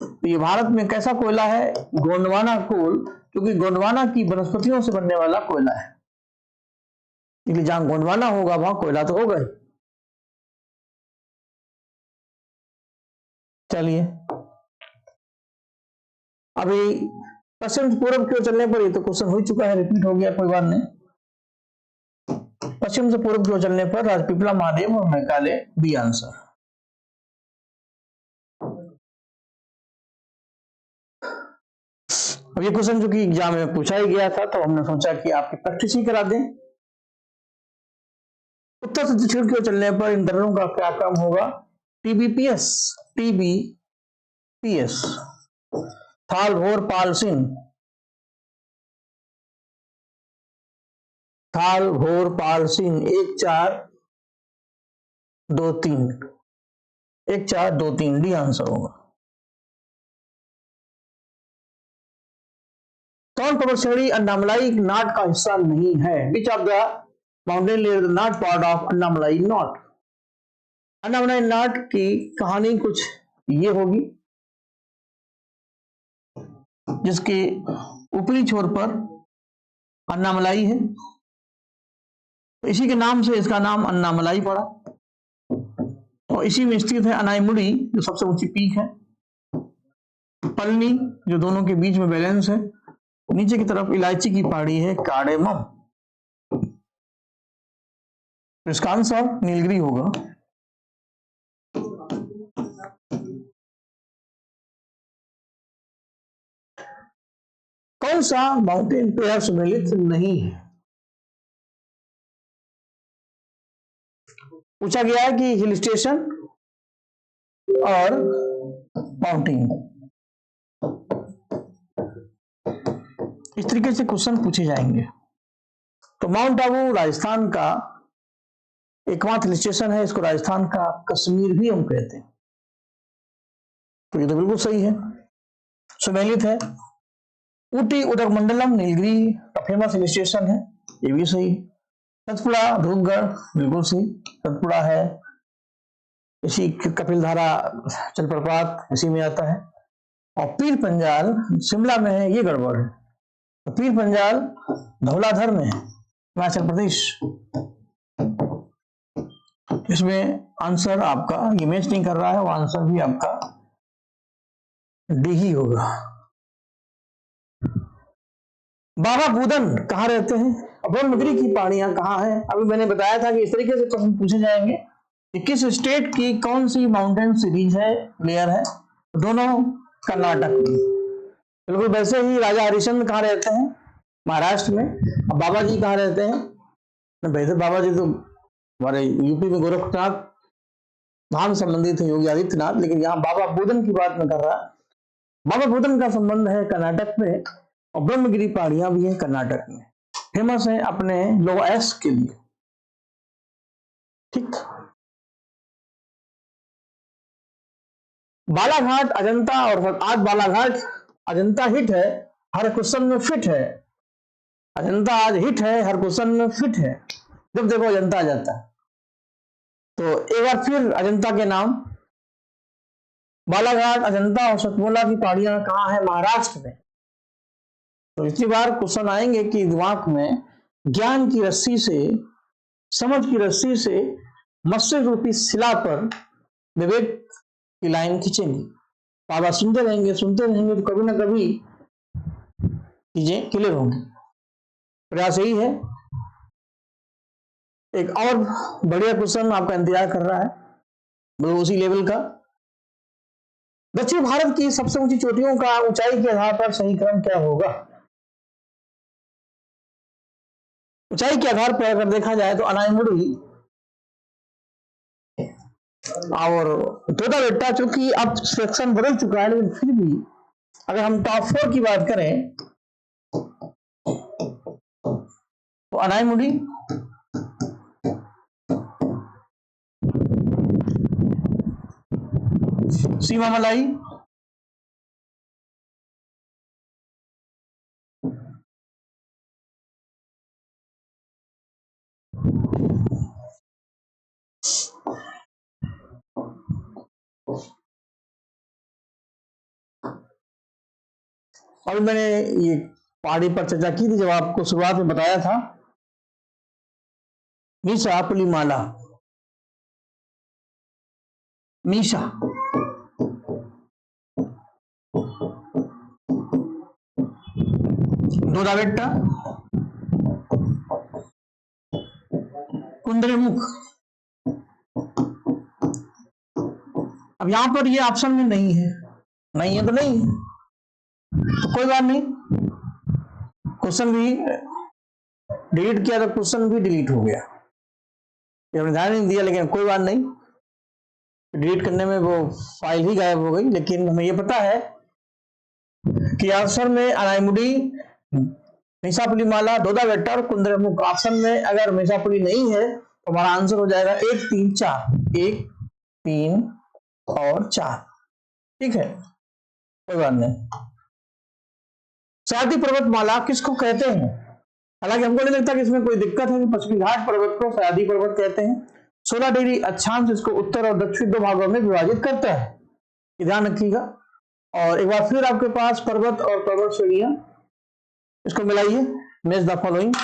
तो ये भारत में कैसा कोयला है? गोंडवाना कोल, क्योंकि गोंडवाना की वनस्पतियों से बनने वाला कोयला है, इसलिए जहां गोंडवाना होगा वहां कोयला तो होगा ही। चलिए, अभी पश्चिम से पूर्व की ओर चलने पर, ये तो क्वेश्चन हो चुका है, रिपीट हो गया, कोई बात नहीं। पश्चिम से पूर्व की ओर चलने पर राजपीपला, महादेव और मैकाले, बी आंसर। अब ये क्वेश्चन जो कि एग्जाम में पूछा ही गया था, तो हमने सोचा कि आपकी प्रैक्टिस ही करा दें। उत्तर से दक्षिण की ओर चलने पर इन दर्रों का क्या क्रम होगा? टीबीपीएस, टीबीपीएस। थाल, भोर, पाल, सिंह। थाल, भोर, पाल, सिंह। 1 4 2 3, 1 4 2 3, डी आंसर होगा। कौन पर्वत श्रेणी अन्नामलाई नाट का हिस्सा नहीं है? Which of the mountain layer not part of Annamalai not? Annamalai not की कहानी कुछ ये होगी, जिसके ऊपरी छोर पर अन्नामलाई है, तो इसी के नाम से इसका नाम अन्नामलाई पड़ा, और इसी में स्थित है अनाईमुड़ी, जो सबसे ऊंची पीक है, पलनी जो दोनों के बीच में बैलेंस है, नीचे की तरफ इलायची की पहाड़ी है, कार्डेमम। तो इसका आंसर नीलगिरी होगा। कौन सा माउंटेन पेयर सुमेलित नहीं है? पूछा गया है कि हिल स्टेशन और माउंटेन, इस तरीके से क्वेश्चन पूछे जाएंगे। तो माउंट आबू राजस्थान का एकमात्र हिल स्टेशन है, इसको राजस्थान का कश्मीर भी हम कहते हैं, तो ये तो बिल्कुल सही है, सुमेलित है। ऊटी उदकमंडलम नीलगिरी का फेमस हिल स्टेशन है, ये भी सही है। सतपुड़ा, ध्रुवगढ़, बिल्कुल सही, सतपुड़ा है। इसी कपिलधारा जलप्रपात इसी में आता है। और पीर पंजाल शिमला में है, ये गड़बड़ है। तो पीर पंजाल धौलाधर में है, हिमाचल प्रदेश। इसमें आंसर आपका ये मैच नहीं कर रहा है, वो आंसर भी आपका डी ही होगा। बाबा बूदन कहाँ रहते हैं? ब्रह्मगिरी की पहाड़ियां कहाँ हैं? अभी मैंने बताया था कि इस तरीके से क्वेश्चन पूछे जाएंगे कि किस स्टेट की कौन सी माउंटेन सीरीज है, लेयर है? दोनों कर्नाटक में। बिल्कुल वैसे ही राजा हरिश्चंद्र कहाँ रहते हैं? महाराष्ट्र में। अब बाबा जी कहाँ रहते हैं? वैसे बाबा जी तो हमारे यूपी में गोरखनाथ धाम संबंधित है, योगी आदित्यनाथ, लेकिन यहाँ बाबा बूदन की बात में कर रहा है। बाबा बूदन का संबंध है कर्नाटक में, और ब्रह्मगिरी पहाड़ियां भी है कर्नाटक में, फेमस है अपने लो एस के लिए। ठीक, बालाघाट, अजंता, और आज बालाघाट अजंता हिट है, हर क्वेश्चन में फिट है। अजंता आज हिट है, हर क्वेश्चन में फिट है, जब देखो अजंता आ जाता है। तो एक बार फिर अजंता के नाम, बालाघाट, अजंता और सतपुड़ा की पहाड़ियां कहाँ है? महाराष्ट्र में। तो इसी बार क्वेश्चन आएंगे कि दिमाग में ज्ञान की रस्सी से, समझ की रस्सी से मत्स्य रूपी शिला पर विवेक की लाइन खींचेंगे। बाबा सुनते रहेंगे तो कभी ना कभी चीजें क्लियर होंगी। प्रयास यही है। एक और बढ़िया क्वेश्चन आपका इंतजार कर रहा है, मतलब उसी लेवल का। दक्षिण भारत की सबसे ऊंची चोटियों का ऊंचाई के आधार पर सही क्रम क्या होगा? ऊंचाई के आधार पर अगर देखा जाए तो अनाईमुड़ी और तोता बेट्टा, चूंकि अब सेक्शन बदल चुका है, लेकिन फिर भी अगर हम टॉप 4 की बात करें तो अनाईमुड़ी, सीमा मलाई, और मैंने ये पहाड़ी पर चर्चा की थी जब आपको शुरुआत में बताया था मीसा पुलिमाला, मीसा दोदाबेट्टा, कुंद्रेमुख। अब यहां पर ये ऑप्शन में नहीं है, नहीं है तो नहीं है, तो कोई बात नहीं, क्वेश्चन भी डिलीट किया तो क्वेश्चन भी डिलीट हो गया, ये हमने ध्यान नहीं दिया, लेकिन कोई बात नहीं, डिलीट करने में वो फाइल ही गायब हो गई। लेकिन हमें ये पता है कि आंसर में अनाईमुडी, मीसापुलीमाला, दोदाबेट्टा और कुंद्रेमुख। ऑप्शन में अगर मीसापुली नहीं है तो हमारा आंसर हो जाएगा 1, 3, 4, 1, 3 और 4। ठीक है, कोई बात नहीं। सह्याद्री पर्वतमाला किसको कहते हैं? हालांकि हमको नहीं लगता कि इसमें कोई दिक्कत है कि पश्चिमी घाट पर्वत को सह्याद्री पर्वत कहते हैं। 16 डिग्री अक्षांश इसको उत्तर और दक्षिण दो भागों में विभाजित करता है, ध्यान रखिएगा। और एक बार फिर आपके पास पर्वत और पर्वत श्रेणियां, इसको मिलाइए, मैच द फॉलोइंग।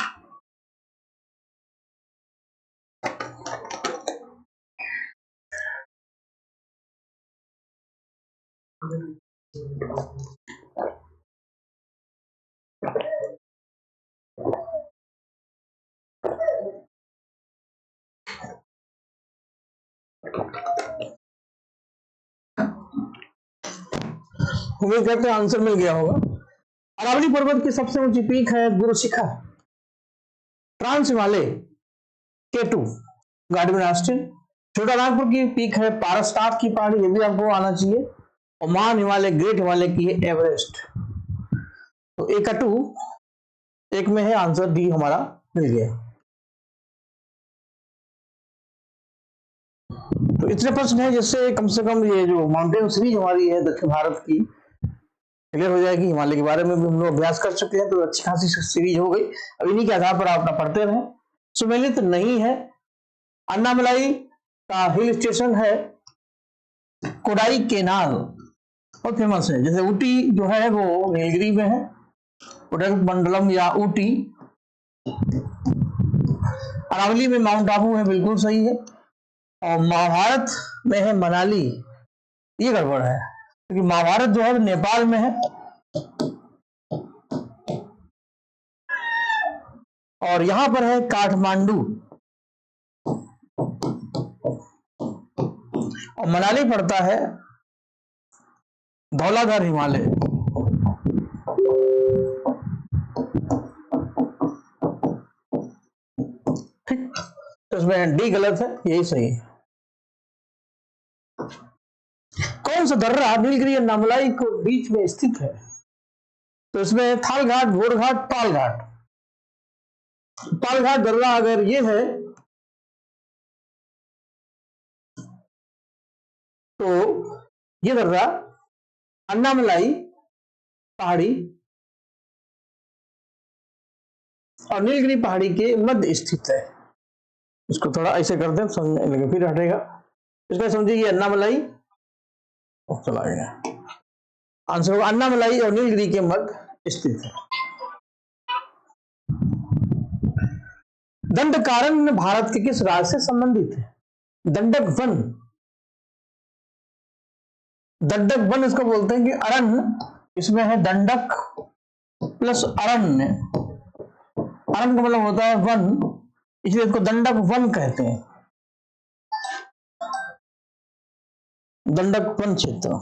उम्मीद करते हैं आंसर मिल गया होगा। अरावली पर्वत की सबसे ऊंची पीक है Guru Shikhar, trans Himalaya K2 Godwin Austen. Chota Nagpur की पीक है पारसनाथ की पहाड़ी, ये भी आपको आना चाहिए। और महान हिमालय, ग्रेट हिमालय की है एवरेस्ट। तो एक का 2 एक में है, आंसर डी हमारा मिल गया। तो इतने प्रश्न है जिससे कम से कम ये जो माउंटेन सीरीज हमारी है दक्षिण भारत की क्लियर हो जाएगी। हिमालय के बारे में भी हम लोग अभ्यास कर चुके हैं, तो अच्छी खासी सीरीज हो गई। अब इन्हीं के आधार पर आप अपना पढ़ते रहें। सुमेलित नहीं है। अन्नामलाई का हिल स्टेशन है कोडाई केनाल, बहुत फेमस है। जैसे ऊटी जो है वो नीलगिरी में है, मंडलम या ऊटी। अरावली में माउंट आबू है, बिल्कुल सही है। और महाभारत में है मनाली, ये गड़बड़ है क्योंकि महाभारत जो है नेपाल में है। और यहां पर है काठमांडू, और मनाली पड़ता है धौलाधर हिमालय। ठीक, तो इसमें डी गलत है, यही सही है। कौन सा दर्रा नीलगिरी और अन्नामलाई को बीच में स्थित है? तो इसमें थाल घाट, घोड़ घाट, पाल घाट। पाल घाट दर्रा अगर ये है तो ये दर्रा अन्नामलाई पहाड़ी और नीलगिरी पहाड़ी के मध्य स्थित है। इसको थोड़ा ऐसे कर दें, समझने लगे फिर हटेगा। इसका समझिए ये अन्नामलाई चला गया, आंसर होगा अन्नामलाई और नीलगिरी के मध्य स्थित है। दंडकारण्य भारत के किस राज्य से संबंधित है? दंडक वन, दंडक वन इसको बोलते हैं कि अरण्य, इसमें है दंडक प्लस अरण्य। अरण्य का मतलब होता है वन, इसलिए इसको दंडक वन कहते हैं, दंडक वन क्षेत्र।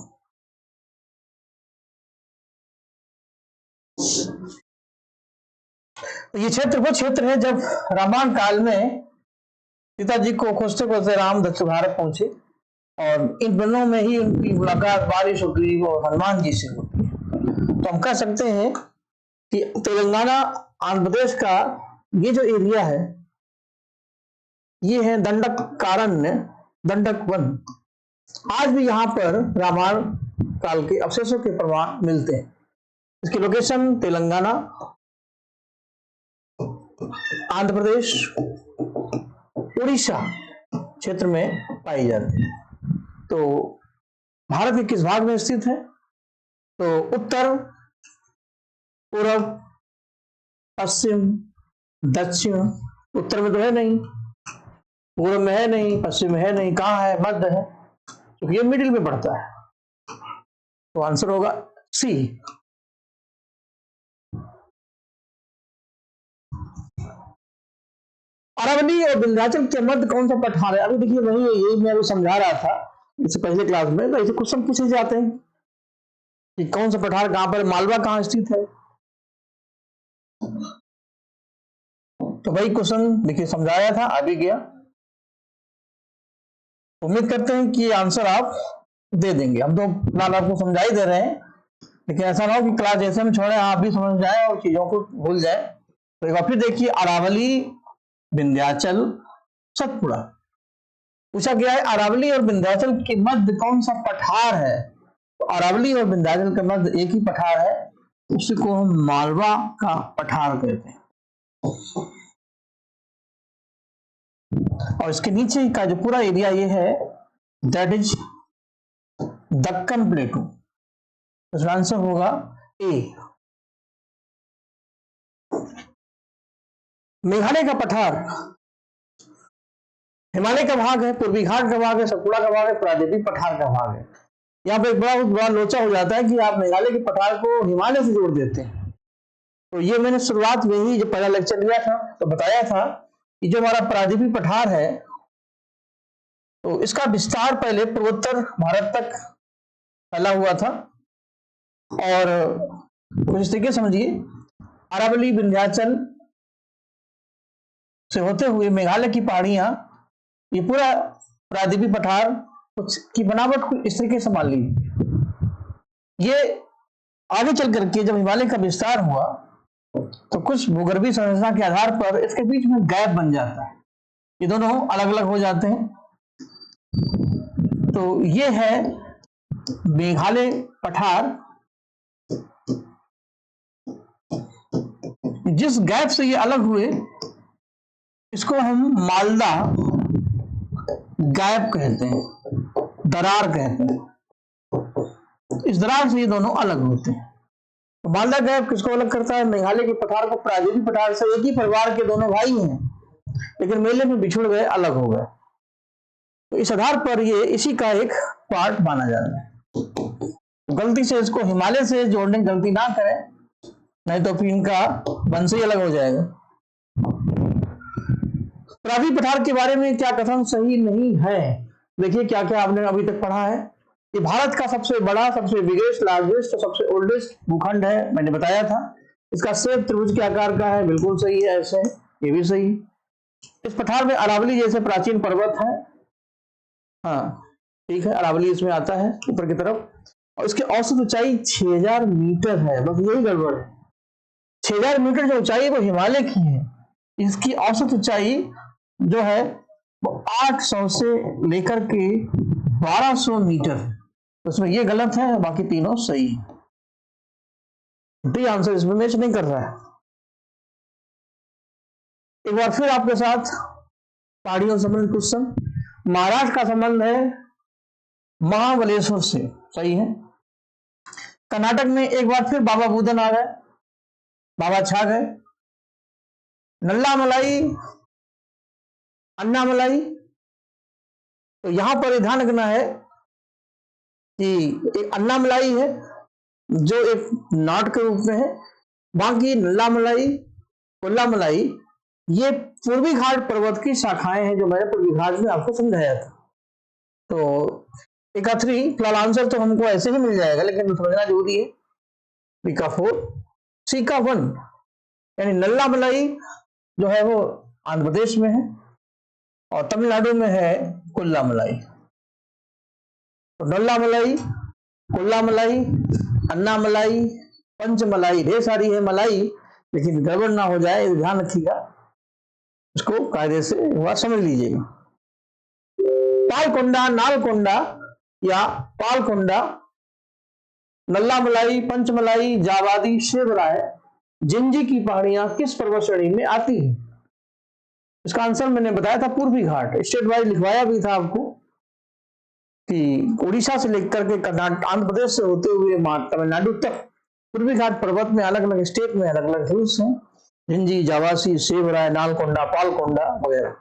ये क्षेत्र वो क्षेत्र है जब रामायण काल में सीता जी को खोजते खोजते राम दक्षिण भारत पहुंचे, और इन वनों में ही उनकी मुलाकात बारिश सुग्रीव और हनुमान जी से होती है। तो हम कह सकते हैं कि तेलंगाना आंध्र प्रदेश का ये जो एरिया है ये है दंडक कारण्य, दंडक वन। आज भी यहाँ पर रामायण काल के अवशेषों के प्रमाण मिलते हैं। इसकी लोकेशन तेलंगाना, आंध्र प्रदेश, उड़ीसा क्षेत्र में पाई जाती है। तो भारत के किस भाग में स्थित है? तो उत्तर पूर्व, पश्चिम, दक्षिण, उत्तर में तो है नहीं, पूर्व में है नहीं, पश्चिम में है नहीं, कहाँ है? मध्य है, क्योंकि ये मिडिल में पड़ता है। तो आंसर होगा सी। अरावली और विंध्याचल के मध्य कौन सा पठार है? अभी देखिए वही यही मैं अभी समझा रहा था इससे पहले क्लास में, तो ऐसे क्वेश्चन पूछे जाते हैं कि कौन सा पठार कहां पर, मालवा कहां स्थित है। तो वही क्वेश्चन देखिए समझाया था, अभी गया। उम्मीद करते हैं कि आंसर आप दे देंगे। हम तो फिलहाल आपको समझा ही दे रहे हैं, लेकिन ऐसा ना हो कि क्लास जैसे हम छोड़े आप भी समझ जाए और चीजों को भूल जाए। तो एक बार फिर देखिए, अरावली, विंध्याचल, सतपुड़ा। पूछा गया है अरावली और विंध्याचल के मध्य कौन सा पठार है? तो अरावली और विंध्याचल के मध्य एक ही पठार है, उसी को हम मालवा का पठार कहते हैं। और इसके नीचे का जो पूरा एरिया ये है, दैट इज दक्कन प्लेटू। इसका आंसर होगा ए। मेघालय का पठार हिमालय का भाग है, पूर्वी घाट का भाग है, सतपुड़ा का भाग है, प्रायद्वीपीय पठार का भाग है। यहाँ पे एक बड़ा लोचा हो जाता है कि आप मेघालय के पठार को हिमालय से जोड़ देते हैं। तो ये मैंने शुरुआत में ही जब पहला लेक्चर लिया था तो बताया था कि जो हमारा प्रायद्वीपीय पठार है, तो इसका विस्तार पहले पूर्वोत्तर भारत तक फैला हुआ था। और कुछ इस तरीके समझिए, अरावली, विंध्याचल से होते हुए मेघालय की पहाड़ियां, ये पूरा प्रायद्वीपीय पठार कुछ की बनावट कुछ इस तरीके से मान लीजिए। ये आगे चल करके जब हिमालय का विस्तार हुआ तो कुछ भूगर्भीय संरचना के आधार पर इसके बीच में गैप बन जाता है, ये दोनों अलग अलग हो जाते हैं। तो ये है मेघालय पठार। जिस गैप से ये अलग हुए इसको हम मालदा गैप कहते हैं, दरार कहते हैं। इस दरार से ये दोनों अलग होते हैं। तो मालदा गैप किसको अलग करता है? मेघालय के पठार को प्रायद्वीपीय पठार से। एक ही परिवार के दोनों भाई हैं, लेकिन मेले में बिछुड़ गए, अलग हो गए। तो इस आधार पर ये इसी का एक पार्ट माना जाता है। तो गलती से इसको हिमालय से जोड़ने की गलती ना करें, नहीं तो फिर इनका वंश ही अलग हो जाएगा। प्रायद्वीपीय पठार के बारे में क्या कथन सही नहीं है? देखिए क्या क्या आपने अभी तक पढ़ा है। ये भारत का सबसे बड़ा, सबसे बिगेस्ट, लार्जेस्ट और सबसे ओल्डेस्ट भूखंड है, मैंने बताया था। इसका शेप त्रिभुज के आकार का है, बिल्कुल सही है, ऐसे ये भी सही। इस पठार में अरावली जैसे प्राचीन पर्वत है, हाँ ठीक है, अरावली इसमें आता है ऊपर की तरफ। और इसकी औसत ऊंचाई 6000 मीटर है, बस यही गड़बड़ है। 6000 मीटर जो ऊंचाई है वो हिमालय की है, इसकी औसत ऊंचाई जो है वो 800 से लेकर के 1200 मीटर। तो इसमें ये गलत है, बाकी तीनों सही है। डी आंसर इसमें मैच नहीं कर रहा है। एक बार फिर आपके साथ पहाड़ियों से संबंधित क्वेश्चन। महाराष्ट्र का संबंध है महाबलेश्वर से, सही है। कर्नाटक में एक बार फिर बाबा बुदन आ गए, बाबा छा गए। नल्ला मलाई, अन्नामलाई। तो यहां पर ध्यान रखना है कि एक अन्नामलाई है जो एक नाट के रूप में है, बाकी नल्ला मलाई, कोल्ला मलाई ये पूर्वी घाट पर्वत की शाखाएं हैं, जो मैंने पूर्वी घाट में आपको समझाया था। तो एक आखिरी फिलहाल आंसर तो हमको ऐसे ही मिल जाएगा, लेकिन समझना जरूरी है। बी का 4, सी का 1, यानी नल्ला मलाई जो है वो आंध्र प्रदेश में है और तमिलनाडु में है कुल्ला मलाई। तो नल्ला मलाई, कुल्ला मलाई, अन्ना मलाई, पंच मलाई, ढेर सारी है मलाई, लेकिन गड़बड़ ना हो जाए ध्यान रखिएगा, इसको कायदे से एक बार समझ लीजिएगा। पालकोंडा, नालकोंडा या पालकोंडा, नल्ला मलाई, पंचमलाई, जावादी, शेवराय, जिंजी की पहाड़ियां किस पर्वत श्रेणी में आती हैं? इसका आंसर मैंने बताया था पूर्वी घाट, स्टेट वाइज लिखवाया भी था आपको कि उड़ीसा से लेकर के कर्नाटक, आंध्र प्रदेश से होते हुए तमिलनाडु तक पूर्वी घाट पर्वत में अलग अलग स्टेट में अलग अलग हिल्स हैं, झिंजी, जावासी, सेवराय, नालकोंडा, पालकोंडा वगैरह।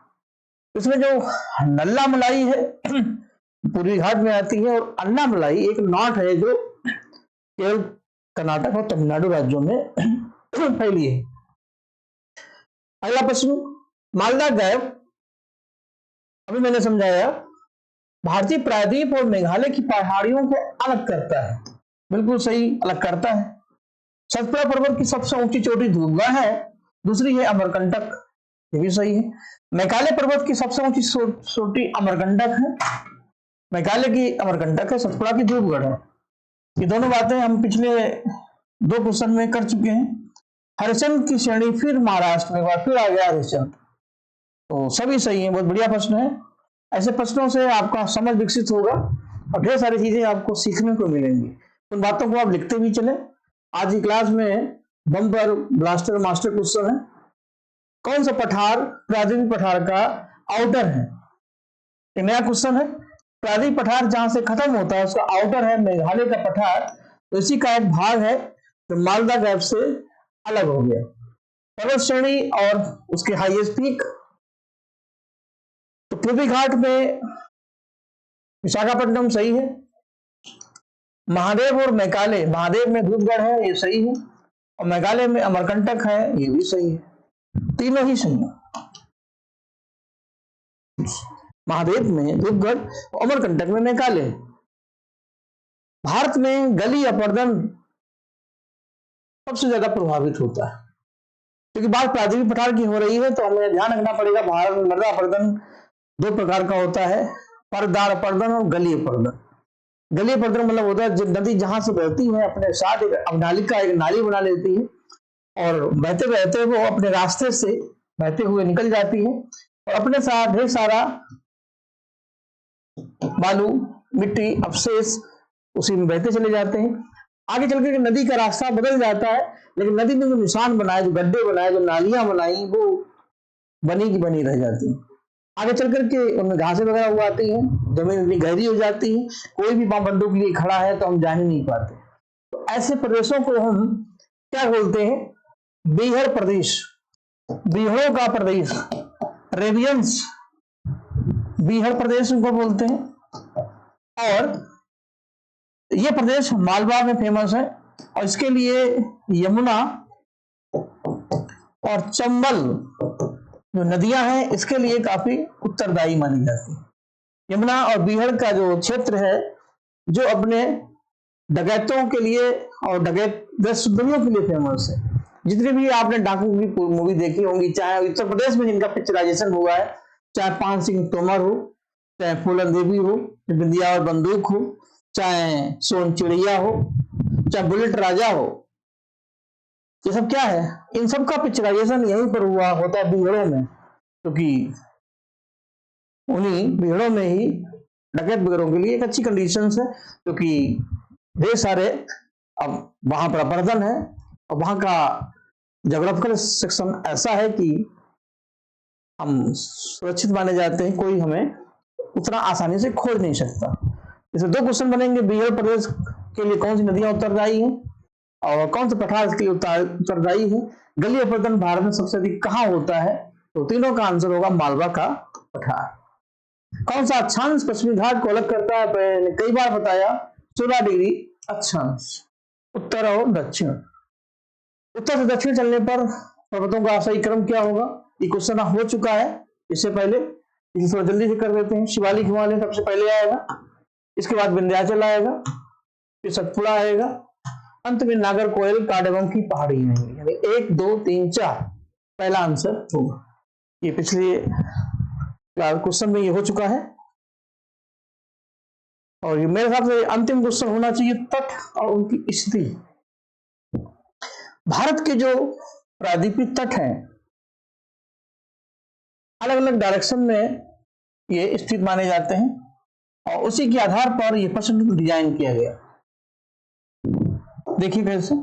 इसमें जो नल्ला मलाई है पूर्वी घाट में आती है, और अन्ना मलाई एक नॉट है जो केरल, कर्नाटक और तमिलनाडु राज्यों में फैली है। अगला प्रश्न, मालदा गैप, अभी मैंने समझाया, भारतीय प्रायद्वीप और मेघालय की पहाड़ियों को अलग करता है। बिल्कुल सही, अलग करता है। सतपुड़ा पर्वत की सबसे ऊंची चोटी धूपगढ़ है, दूसरी है अमरकंटक, ये भी सही है। मेघालय पर्वत की सबसे ऊंची चोटी अमरकंटक है, मेघालय की अमरकंटक है, सतपुड़ा की धूपगढ़ है। ये दोनों बातें हम पिछले 2 क्वेश्चन में कर चुके हैं। हरिश्चंद्र की श्रेणी फिर महाराष्ट्र में, फिर आ गया हरिश्चंद्र, तो सभी सही है, बहुत बढ़िया प्रश्न है। ऐसे प्रश्नों से आपका समझ विकसित होगा और ढेर सारी चीजें आपको सीखने को मिलेंगी। उन बातों को आप लिखते भी चले। आज की क्लास में बम्पर ब्लास्टर मास्टर क्वेश्चन है, कौन सा पठार प्रायद्वीप पठार का आउटर है? एक नया क्वेश्चन है, प्रायद्वीप पठार जहां से खत्म होता है उसका आउटर है मेघालय का पठार, तो इसी का एक भाग है जो मालदा गैप से अलग हो गया। पर्वत श्रेणी और उसके हाईएस्ट पीक, तो पूर्वी घाट में विशाखापट्टनम सही है। महादेव और मेघालय, महादेव में धूपगढ़ है, ये सही है, और मेघालय में अमरकंटक है, ये भी सही है, तीनों ही सही है। महादेव में धूपगढ़, अमरकंटक में मेघालय। भारत में गली अपर्दन सबसे ज्यादा प्रभावित होता है, क्योंकि बात प्रायद्वीप पठार की हो रही है, तो हमें ध्यान रखना पड़ेगा भारत में मृदा अपर्दन 2 प्रकार का होता है, परदार अपर्दन और गली अपर्दन। गली अपर्दन मतलब होता है जब नदी जहां से बहती है अपने साथ एक अवनालिका, एक नाली बना लेती है, और बहते बहते वो अपने रास्ते से बहते हुए निकल जाती है और अपने साथ ढेर सारा बालू, मिट्टी, अवशेष उसी में बहते चले जाते हैं। आगे चल के नदी का रास्ता बदल जाता है, लेकिन नदी में जो निशान बनाए, जो गड्ढे बनाए, जो नालियां बनाई, वो बनी की बनी रह जाती है। आगे चल करके उनमें घासें वगैरह उगाती हैं, जमीन इतनी गहरी हो जाती है, कोई भी वहां बंदूक लिए खड़ा है तो हम जान ही नहीं पाते। तो ऐसे प्रदेशों को हम क्या बोलते हैं? बीहड़ प्रदेश, बीहड़ों का प्रदेश, रेबियंस, बीहड़ प्रदेश उनको बोलते हैं। और ये प्रदेश मालवा में फेमस है, और इसके लिए यमुना और चंबल जो नदियां हैं इसके लिए काफी उत्तरदायी मानी जाती है। यमुना और बीहड़ का जो क्षेत्र है, जो अपने डकैतों के लिए और डकैत देशद्रोहियों के लिए फेमस है। जितने भी आपने डाकू की मूवी देखी होंगी, चाहे उत्तर प्रदेश में जिनका पिक्चराइजेशन हुआ है, चाहे पान सिंह तोमर हो, चाहे फूलन देवी हो, बिंदिया और बंदूक हो, चाहे सोन चिड़िया हो, चाहे बुलेट राजा हो, ये सब क्या है? इन सब का पिक्चराइजेशन यहीं पर हुआ होता है बीहड़ों में, क्योंकि उन्हीं बीहड़ों में ही डकैत वगैरह के लिए एक अच्छी कंडीशंस है, क्योंकि ढेर सारे अब वहां पर अपर्दन है, और वहां का ज्योग्राफिकल सेक्शन ऐसा है कि हम सुरक्षित माने जाते हैं, कोई हमें उतना आसानी से खोज नहीं सकता। इसे 2 क्वेश्चन बनेंगे, बीहड़ प्रदेश के लिए कौन सी नदियां उत्तरदायी हैं और कौन से पठार इसके लिए उत्तरदायी है। गली अपर्दन भारत में सबसे अधिक कहां होता है? तो तीनों का आंसर होगा मालवा का पठार। कौन सा अक्षांश पश्चिमी घाट को अलग करता है? मैंने कई बार बताया, 16 डिग्री अक्षांश, उत्तर और दक्षिण। उत्तर से दक्षिण चलने पर पर्वतों का सही क्रम क्या होगा? ये क्वेश्चन हो चुका है इससे पहले, इसे थोड़ा जल्दी से कर देते हैं। शिवालिक हिमालय सबसे पहले आएगा, इसके बाद विंध्याचल आएगा, फिर सतपुड़ा आएगा, अंत में नागरकोइल कांडवम की पहाड़ी आएंगी। यानी 1, 2, 3, 4 पहला आंसर होगा। ये पिछले क्वेश्चन में ये हो चुका है, और ये मेरे हिसाब से अंतिम क्वेश्चन होना चाहिए, तट और उनकी स्थिति। भारत के जो प्रायद्वीपीय तट हैं अलग अलग डायरेक्शन में ये स्थित माने जाते हैं, और उसी के आधार पर यह प्रश्न डिजाइन किया गया। देखिए फिर से,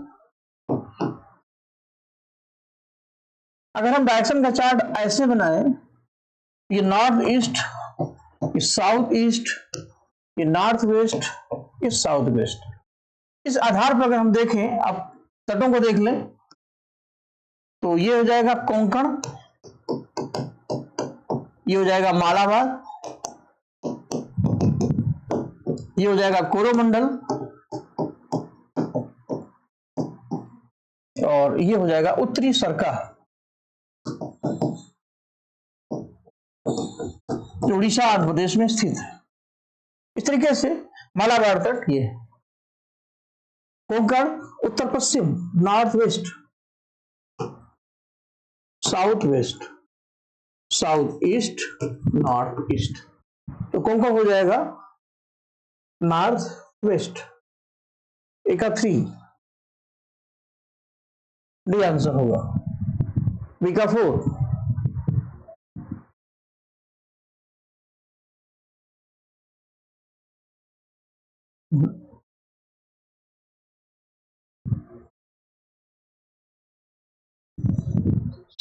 अगर हम डायरेक्शन का चार्ट ऐसे बनाए, ये नॉर्थ ईस्ट, ये साउथ ईस्ट, ये नॉर्थ वेस्ट, ये साउथ वेस्ट, इस आधार पर अगर हम देखें, अब तटों को देख लें तो ये हो जाएगा कोंकण, ये हो जाएगा मालाबार, ये हो जाएगा कोरोमंडल और ये हो जाएगा उत्तरी सरका, जो उड़ीसा आंध्र प्रदेश में स्थित है। इस तरीके से मालाबार तट ये, कोंकण उत्तर पश्चिम, north west, south west, south east, north east, तो कोंकण हो जाएगा नॉर्थ वेस्ट। ए का 3, डी आंसर होगा। बी का 4,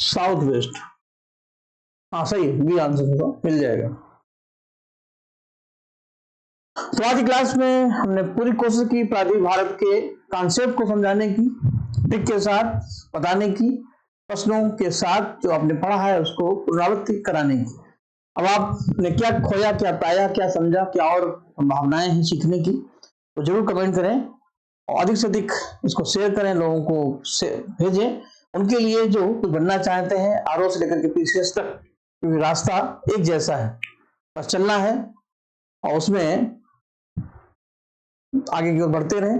साउथ वेस्ट, हाँ सही है, बी आंसर होगा, मिल जाएगा। तो आज की क्लास में हमने पूरी कोशिश की प्राचीन भारत के कॉन्सेप्ट को समझाने की, ट्रिक के साथ बताने की, प्रश्नों के साथ जो आपने पढ़ा है उसको पुनरावृत्ति कराने की। अब आपने क्या खोया, क्या पाया, क्या समझा, क्या और संभावनाएं हैं सीखने की, तो जरूर कमेंट करें और अधिक से अधिक इसको शेयर करें, लोगों को भेजें, उनके लिए जो कुछ बनना चाहते हैं आरओ से लेकर के पीसीएस तक, क्योंकि रास्ता एक जैसा है, बस चलना है और उसमें आगे की ओर बढ़ते रहें।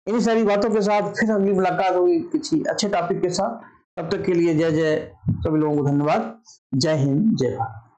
इन्हीं सारी बातों के साथ फिर अगली मुलाकात होगी किसी अच्छे टॉपिक के साथ। तब तक के लिए जय जय, सभी लोगों को धन्यवाद। जय हिंद, जय भारत।